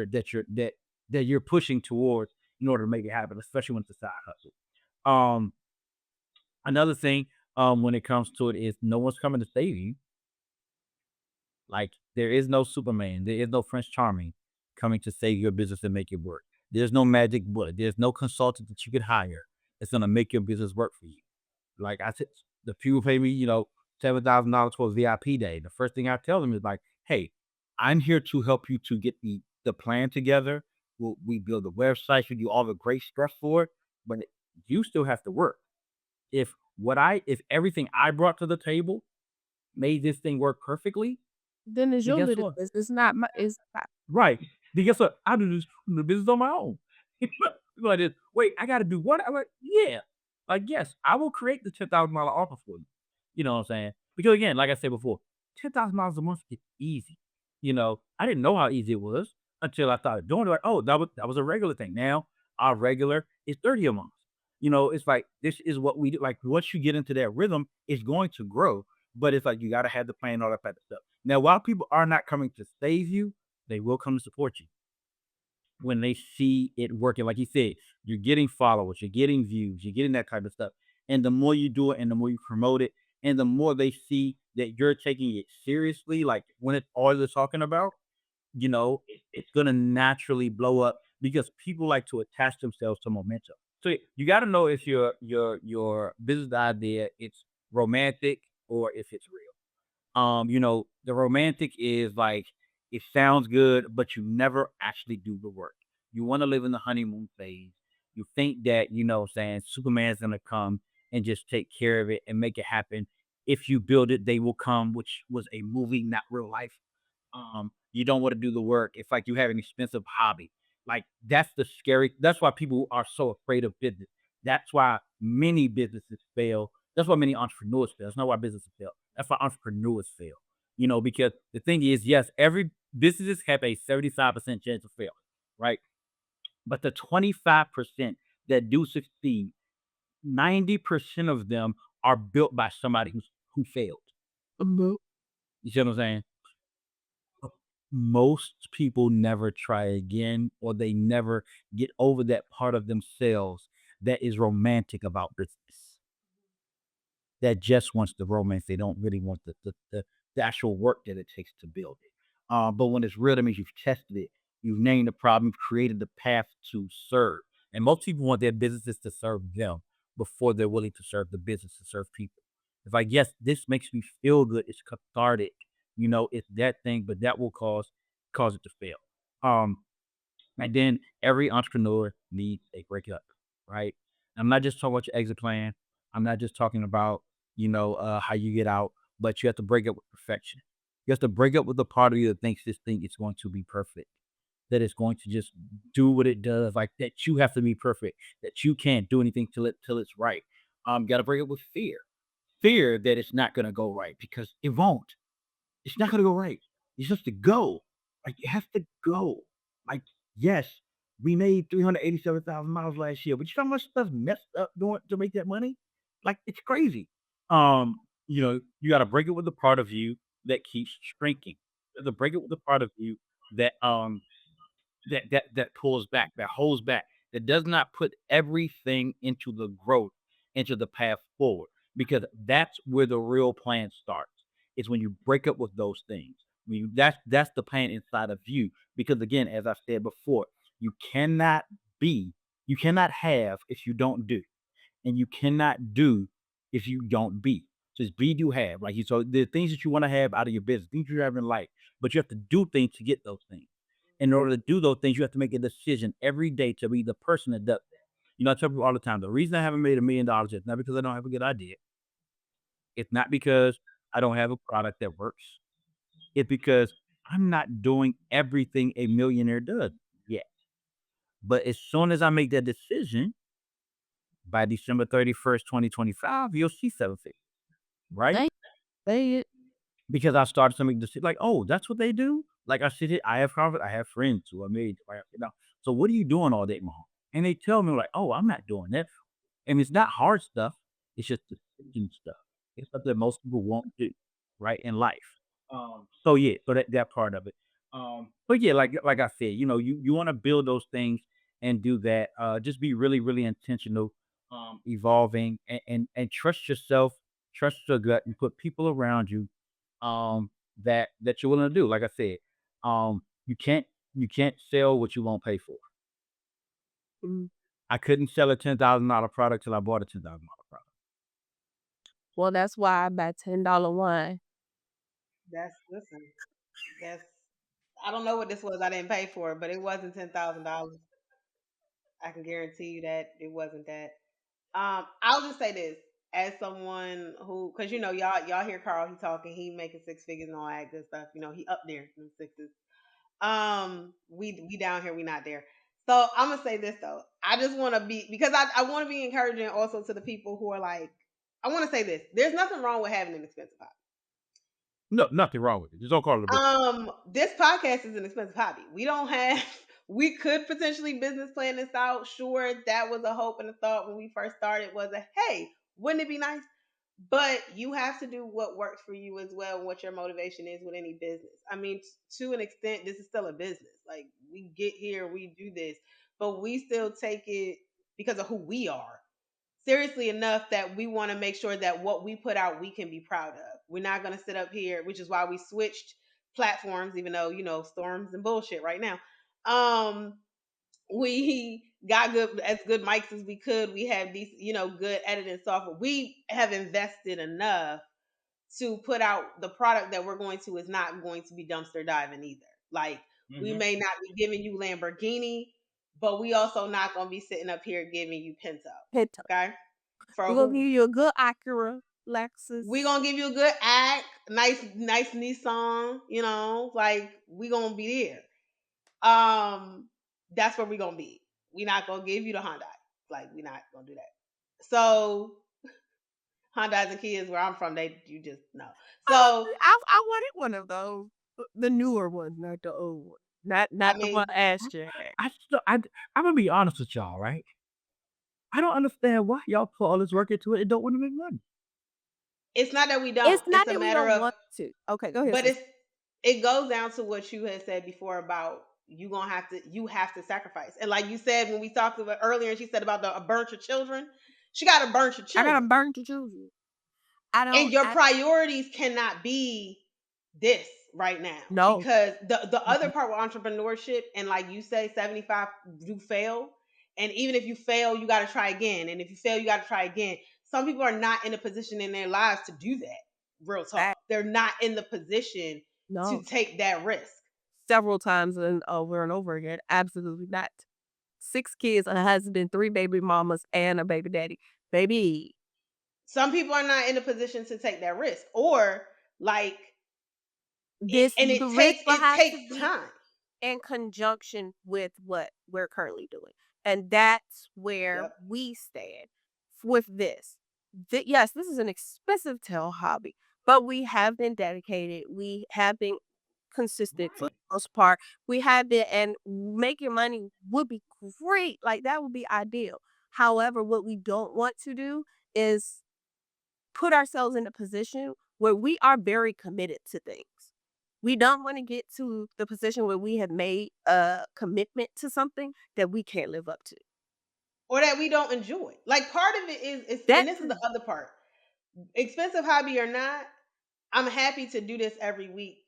you're pushing towards in order to make it happen, especially when it's a side hustle. Um, Another thing, when it comes to it is no one's coming to save you. Like there is no Superman, there is no Prince Charming coming to save your business and make it work. There's no magic bullet. There's no consultant that you could hire that's gonna make your business work for you. Like I said, the people pay me, $7,000 for a VIP day. The first thing I tell them is like, "Hey, I'm here to help you to get the plan together. We build the website, we do all the great stuff for it, but you still have to work. If everything I brought to the table made this thing work perfectly, Then it's then your guess little what? business, not my it's not Right. Then guess what? I do this the business on my own. Like this. Wait, I gotta do what? I'm like, yeah. Like, yes, I will create the $10,000 offer for you. You know what I'm saying? Because again, like I said before, $10,000 a month is easy. I didn't know how easy it was until I started doing it. Like, oh, that was a regular thing. Now our regular is 30 a month. It's like this is what we do. Like once you get into that rhythm, it's going to grow. But it's like you gotta have the plan, all that type of stuff. Now, while people are not coming to save you, they will come to support you when they see it working. Like you said, you're getting followers, you're getting views, you're getting that type of stuff. And the more you do it and the more you promote it, and the more they see that you're taking it seriously, like when it's all they're talking about, it's gonna naturally blow up because people like to attach themselves to momentum. So you got to know if your business idea it's romantic or if it's real. The romantic is like it sounds good, but you never actually do the work. You want to live in the honeymoon phase. You think that, what I'm saying Superman's gonna come and just take care of it and make it happen. If you build it, they will come, which was a movie, not real life. You don't want to do the work. It's like you have an expensive hobby. Like that's why people are so afraid of business. That's why many businesses fail. That's why many entrepreneurs fail. That's not why businesses fail. That's why entrepreneurs fail. Because the thing is, yes, every businesses have a 75% chance of failing, right? But the 25% that do succeed, 90% of them are built by somebody who failed. mhm. You see what I'm saying? Most people never try again, or they never get over that part of themselves that is romantic about business, that just wants the romance. They don't really want the actual work that it takes to build it. But when it's real, that means you've tested it, you've named the problem, you've created the path to serve. And most people want their businesses to serve them before they're willing to serve the business, to serve people. It's like, yes, this makes me feel good. It's cathartic. It's that thing, but that will cause it to fail. Um, and then every entrepreneur needs a breakup, right? I'm not just talking about your exit plan. I'm not just talking about, how you get out, but you have to break up with perfection. You have to break up with the part of you that thinks this thing is going to be perfect, that it's going to just do what it does, like that you have to be perfect, that you can't do anything till it's right. Got to break up with fear that it's not going to go right because it won't. It's not gonna go right. It's just to go. Like, it has to go. Like, yes. We made 387,000 miles last year, but you know how much stuff messed up doing to make that money? Like, it's crazy. You gotta break it with the part of you that keeps shrinking. You have to break it with the part of you that, that pulls back, that holds back, that does not put everything into the growth, into the path forward, because that's where the real plan starts. It's when you break up with those things. That's the plan inside of you. Because again, as I said before, you cannot be, you cannot have if you don't do, and you cannot do if you don't be. So it's be, do, have. Like you, so the things that you want to have out of your business, things you have in life, but you have to do things to get those things. In order to do those things, you have to make a decision every day to be the person that does that. I tell people all the time, the reason I haven't made $1 million is not because I don't have a good idea. It's not because I don't have a product that works. It's because I'm not doing everything a millionaire does yet. But as soon as I make that decision, by December 31st, 2025, you'll see 7 figures, right? They say it. Because I started to make decisions like, oh, that's what they do. Like I sit here, I have friends who are married, So what are you doing all day, mom? And they tell me like, oh, I'm not doing that. And it's not hard stuff. It's just decision stuff. It's stuff that most people won't do, right, in life. So yeah, so that part of it. But yeah, like I said, you want to build those things and do that. Just be really, really intentional, evolving, and trust yourself, trust your gut, and put people around you, that you're willing to do. Like I said, you can't sell what you won't pay for. Mm. I couldn't sell a $10,000 product till I bought a $10,000 product. Well, that's why I buy $10 wine. That's listen. That's I don't know what this was. I didn't pay for it, but it wasn't $10,000. I can guarantee you that it wasn't that. I'll just say this as someone who, because y'all hear Carl, he talking, he making six figures and all that good stuff. He up there in the sixes. We down here, we not there. So I'm gonna say this though. I just want to be because I want to be encouraging also to the people who are like, I want to say this. There's nothing wrong with having an expensive hobby. No, nothing wrong with it. Just don't call it a business. This podcast is an expensive hobby. We don't have. We could potentially business plan this out. Sure, that was a hope and a thought when we first started. Was a hey, wouldn't it be nice? But you have to do what works for you as well, and what your motivation is with any business. I mean, to an extent, this is still a business. Like we get here, we do this, but we still take it because of who we are seriously enough that we want to make sure that what we put out we can be proud of. We're not going to sit up here, which is why we switched platforms, even though storms and bullshit right now. Um, we got good mics as we could. We have these good editing software. We have invested enough to put out the product that we're going to is not going to be dumpster diving either. Like we Mhm. may not be giving you Lamborghini, but we also not going to be sitting up here giving you Pinto. Pinto. Okay, for We're gonna who give you a good Acura, we Lexus. gonna give you a good act, nice Nissan, like we gonna be there. That's where we gonna be. We not gonna give you the Hyundai. Like we not gonna do that. So Hyundais and Kias where I'm from, you just know. Oh, So I wanted one of those. The newer one, not the old one. I Not the one mean, Asher had. I'm gonna be honest with y'all, right? I don't understand why y'all put all this work into it and don't want to make money. it's not that we don't. It's It's not a that we matter don't of want to. Okay, go ahead, but sis. it goes down to what you had said before about you have to sacrifice. And like you said when we talked about earlier, and she said about the burnt your children, she got to burn your I gotta children. burn the children. I And don't your I priorities cannot be this right now no. because the other Mm-mm. part with entrepreneurship and like you say 75 do fail, and even if you fail you got to try again, and if you fail you got to try again. Some people are not in a position in their lives to do that. Real talk, That they're not in the position to no. take that risk. Several times and over again. Absolutely not. 6 kids, a husband, 3 baby mamas, and a baby daddy. Baby, Some people are not in a position to take that risk, or like and the risk will it have to takes be time. in conjunction with what we're currently doing. And that's where Yep. we stand with this. Yes, this is an expensive tail hobby, but we have been dedicated. We have been consistent for Right. the most part. We have it, and making money would be great. Like that would be ideal. However, what we don't want to do is put ourselves in a position where we are very committed to things. We don't want to get to the position where we have made a commitment to something that we can't live up to. or that we don't enjoy. Like part of it is and That this is the too. other part. Expensive hobby or not, I'm happy to do this every week.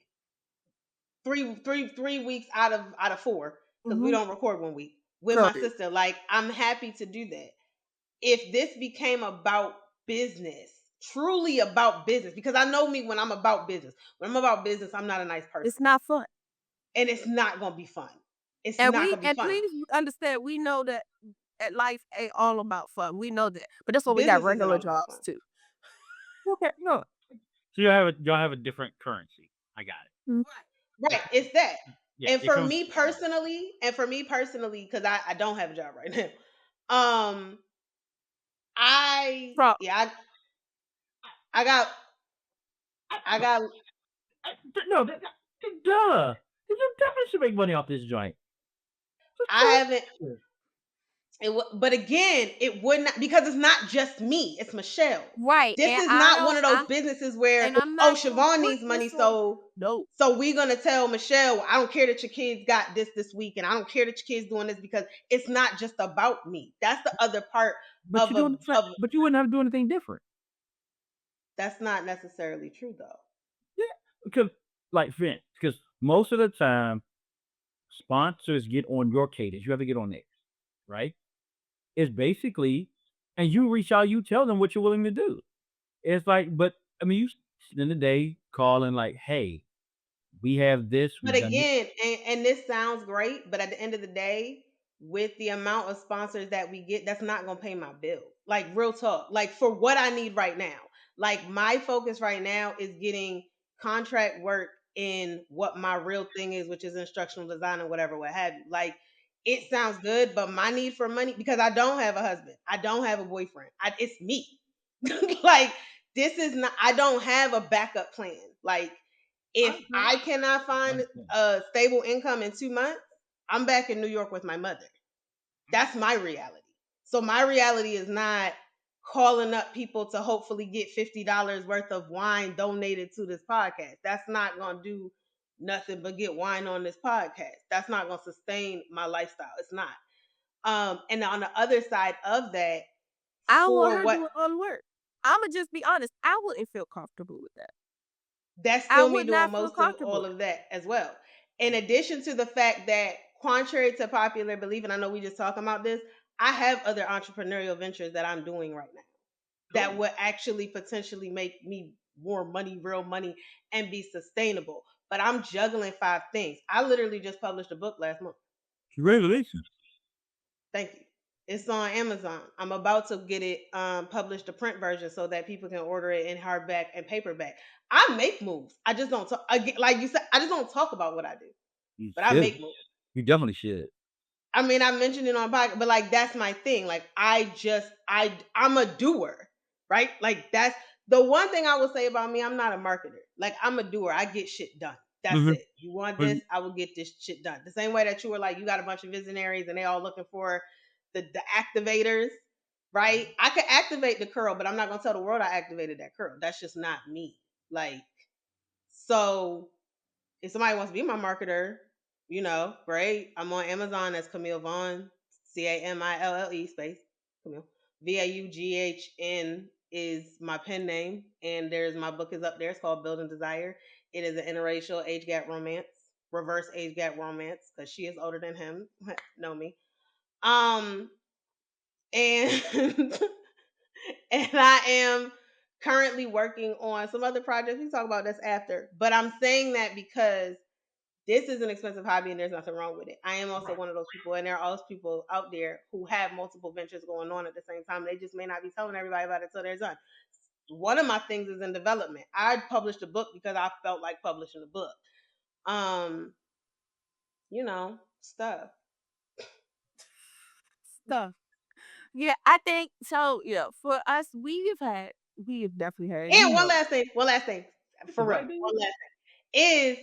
Three weeks out of four, because we Mm-hmm. don't record one week with my Right. sister. Like I'm happy to do that. If this became about business, truly about business, because I know me when I'm about business. When I'm about business, I'm not a nice It's person. not fun. And it's not gonna be fun. It's And not we gonna be and fun. please understand, we know that life ain't all about fun. We know that. But that's why we got Business isn't regular all about jobs fun. too. Okay. No. So y'all have a different currency. I got it. Mm. Right. It, It's that. yeah. And It for comes. me Yeah. personally, because I don't have a job right now. Um, Pro I got I got No. Duh. You definitely should make money off this joint. Just I do haven't it. but again, it would not, because it's not just me, it's Michelle. right. This And is I not one don't of those I businesses where, and I'm oh, not gonna Siobhan put needs money, this on. No. so we're gonna tell Michelle, I don't care that your kids got this week, and I don't care that your kids doing this, because it's not just about me. That's the other part But of but you wouldn't have to do anything different. that's not necessarily true though. Yeah. Because like Vince, because most of the time sponsors get on your cadence. You have to get on theirs, right? It's basically, and you reach out, you tell them what you're willing to do. It's like, but I mean, you in the day calling like, hey, we have this, But we've done it. again, and this sounds great, but at the end of the day, with the amount of sponsors that we get, that's not gonna pay my bill. Like real talk. Like for what I need right now. Like my focus right now is getting contract work in what my real thing is, which is instructional design or whatever, what have you. Like it sounds good, but my need for money, because I don't have a husband, I don't have a boyfriend. It's me. Like this is not. I don't have a backup plan. Like I if understand. I cannot I find understand. a stable income in 2 months, I'm back in New York with my mother. That's my reality. So my reality is not calling up people to hopefully get $50 worth of wine donated to this podcast. That's not going to do nothing but get wine on this podcast. That's not going to sustain my lifestyle. It's not. And on the other side of that, I don't want for her what doing all the work. I'ma just be honest. I wouldn't feel comfortable with that. that's I still me would doing not feel most of comfortable. all of that as well. In addition to the fact that, contrary to popular belief, and I know we just talking about this, I have other entrepreneurial ventures that I'm doing right now that Cool. would actually potentially make me more money, real money, and be sustainable. But I'm juggling five things. I literally just published a book last month. Congratulations. Thank you. It's on Amazon. I'm about to get it published, a print version, so that people can order it in hardback and paperback. I make moves. I just don't talk. Like you said, I just don't talk about what I do, You but I should. make moves. You definitely should. I mean, I mentioned it on podcast, but like that's my thing. Like I'm a doer, right? Like that's the one thing I will say about me. I'm not a marketer. Like I'm a doer. I get shit done. That's Mhm. it. You want But this, I will get this shit done. The same way that you were like, you got a bunch of visionaries and they all looking for the activators, right? I could activate the curl, but I'm not gonna tell the world I activated that curl. That's just not me. Like so if somebody wants to be my marketer, great. I'm on Amazon as Camille Vaughn, Camille space Camille Vaughn is my pen name, and there's my book is up there. It's called Building Desire. It is an interracial age gap romance, reverse age gap romance, because she is older than him. Know me. Um, and and I am currently working on some other projects. We talk about this after, but I'm saying that because this is an expensive hobby and there's nothing wrong with it. I am also right. one of those people, and there are also people out there who have multiple ventures going on at the same time. They just may not be telling everybody about it till they're done. One of my things is in development. I published a book because I felt like publishing a book. Um, stuff. Stuff. Yeah, I think so. Yeah, for us, we have definitely had, And one last thing, It's the for real. right thing. One last thing is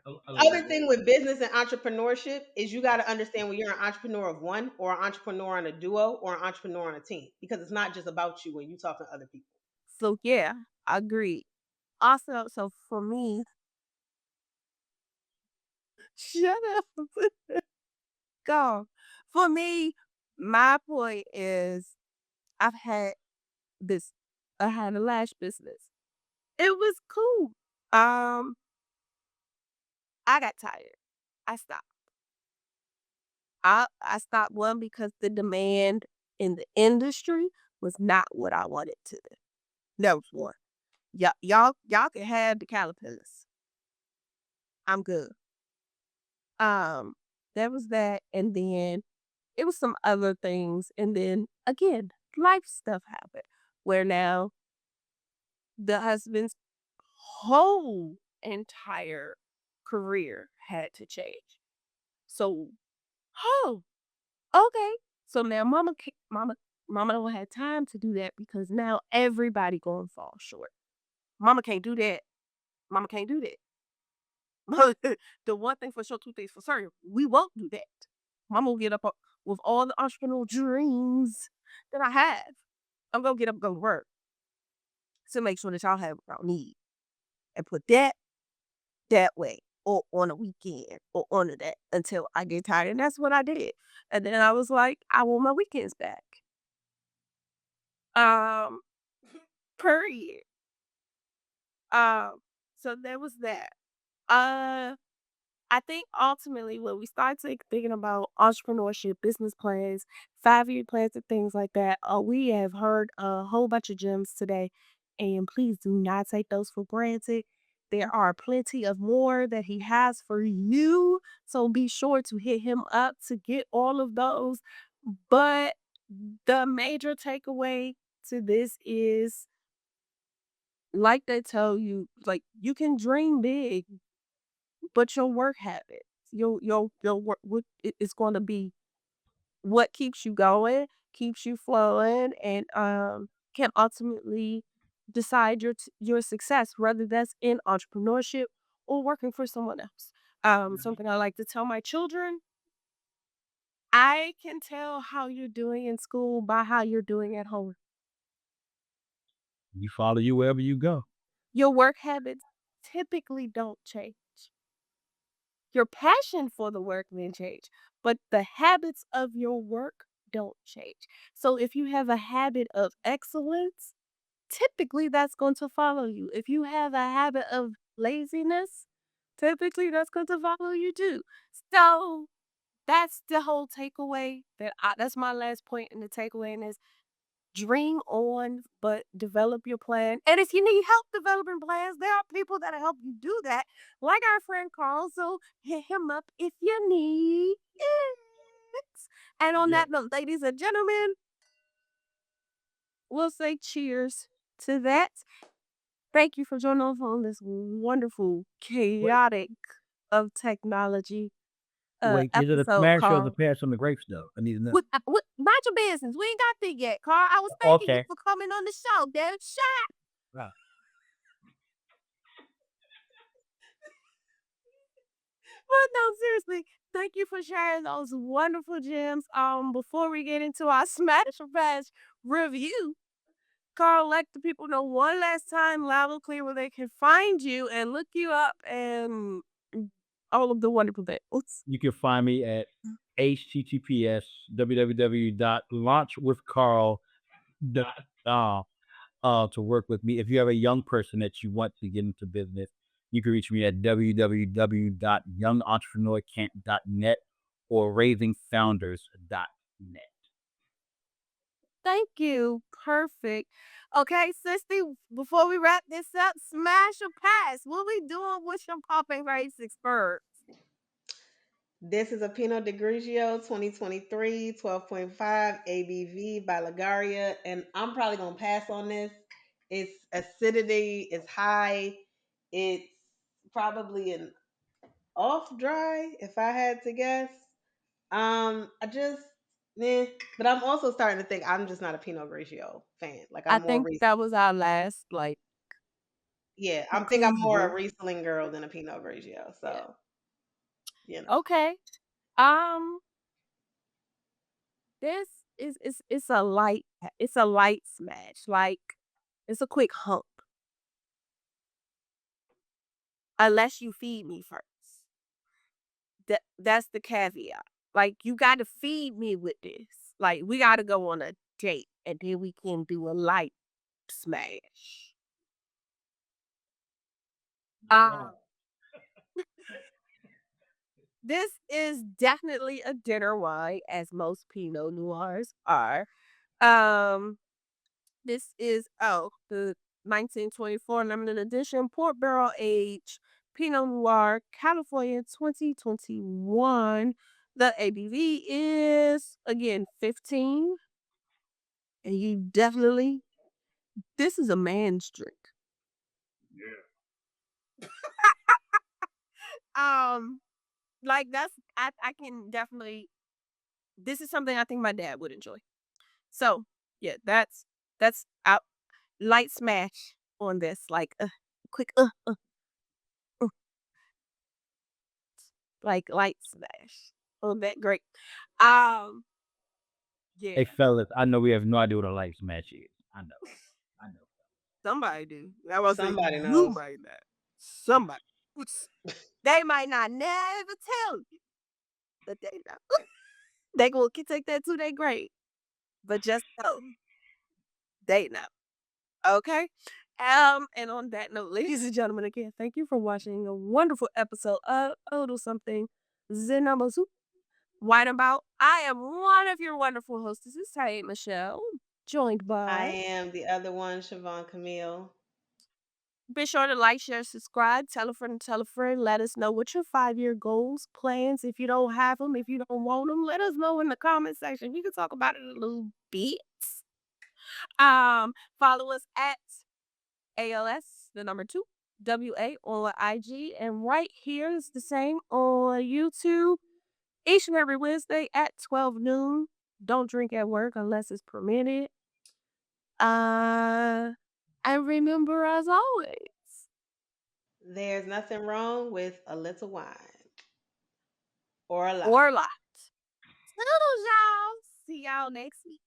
Other thing with business and entrepreneurship is you got to understand when you're an entrepreneur of one or an entrepreneur on a duo or an entrepreneur on a team because it's not just about you when you talk to other people. So yeah, I agree. Also, so for me, shut up. Go. For me, my point is I've had this I had a lash business. It was cool. Um, I got tired. I stopped. I stopped one because the demand in the industry was not what I wanted to do. That was one. Y'all can have the caterpillars. I'm good. Um, there was that, and then it was some other things, and then again, life stuff happened where now the husband's whole entire career had to change. So, oh, okay. So now mama don't have time to do that because now everybody going to fall short. Mama can't do that. Mama can't do that. The one thing for sure, two things for certain, we won't do that. Mama will get up with all the entrepreneurial dreams that I have. I'm gonna get up and go to work to make sure that y'all have what y'all need and put that way or on a weekend or on a that until I get tired. And that's what I did. And then I was like, I want my weekends back. Um, period. Um, so there was that. Uh I think ultimately when we start thinking about entrepreneurship, business plans, 5-year plans, and things like that, we have heard a whole bunch of gems today. And please do not take those for granted. There are plenty of more that he has for you. So be sure to hit him up to get all of those. But the major takeaway to this is like they tell you, like you can dream big, but your work habits, your work what it's gonna be what keeps you going, keeps you flowing, and, can ultimately decide your success, whether that's in entrepreneurship or working for someone else. Something I like to tell my children, I can tell how you're doing in school by how you're doing at home. You follow you wherever you go. Your work habits typically don't change. Your passion for the work may change, but the habits of your work don't change. So if you have a habit of excellence, typically that's going to follow you. If you have a habit of laziness, typically that's going to follow you too. So that's the whole takeaway that's my last point in the takeaway and is dream on, but develop your plan. And if you need help developing plans, there are people that'll help you do that, like our friend Carl. So hit him up if you need it. And on Yeah. that note, ladies and gentlemen, we'll say cheers to that. Thank you for joining us on this wonderful, Wait, chaotic of technology wait, is it a episode, smash or the Carl. pass on the grapes though? I need to know. Mind your business. We ain't got there yet, Carl. I was thanking you Okay. for coming on the show, damn shot. Wow. But no, seriously, thank you for sharing those wonderful gems. Before we get into our Smash or Pass review, Carl, let the people know one last time, loud and clear, where they can find you and look you up and all of the wonderful things. Oops. You can find me at https www.launchwithcarl.com to work with me. If you have a young person that you want to get into business, you can reach me at www.youngentrepreneur.net or raisingfounders.net. Thank you. Perfect. Okay, Sissy, before we wrap this up, Smash or Pass. What we doing with your popping races first? This is a Pinot de Grigio 2023 12.5 ABV by Lagaria, and I'm probably gonna pass on this. Its acidity is high. It's probably an off dry, if I had to guess. I just but I'm also starting to think I'm just not a Pinot Grigio fan. Like I I'm more think that was our last, like, Yeah, I think I'm more a Conclusion. Riesling girl than a Pinot Grigio. Yeah. So you know, Okay. Um, this it's a light smash. Like it's a quick hump. Unless you feed me first. That's the caveat. Like you gotta feed me with this. Like we gotta go on a date and then we can do a light smash. Um, Wow. this is definitely a dinner wine, as most Pinot Noirs are. Um, this is the 1924 limited edition port barrel aged Pinot Noir, California 2021. The ABV is again 15, and you definitely this is a man's drink. Um, like I can definitely this is something I think my dad would enjoy. So yeah, that's out light smash on this, like quick uh, like light smash on that great. Um, Hey, yeah, fellas, I know we have no idea what a light smash is. I know. I know. somebody do. I was say somebody you knows. might not. Somebody. They might not never tell you, but they know. They gonna take that to their grave. But just know they know. Okay. And on that note, ladies and gentlemen, again, thank you for watching a wonderful episode of A Little Something Zenamazu. White about. I am one of your wonderful hostesses, Hey Michelle, joined I by. am the other one, Siobhan Camille. Be sure to like, share, subscribe, tell a friend. Let us know what your 5-year goals, plans. If you don't have them, if you don't want them, let us know in the comment section. We can talk about it a little bit. Follow us at ALS, the number 2, WA on IG. And right here is the same on YouTube. Each and every Wednesday at 12 noon. Don't drink at work unless it's permitted. Uh, and remember, as always, There's nothing wrong with a little wine or a lot. or a lot. Toodles, y'all. See y'all next week.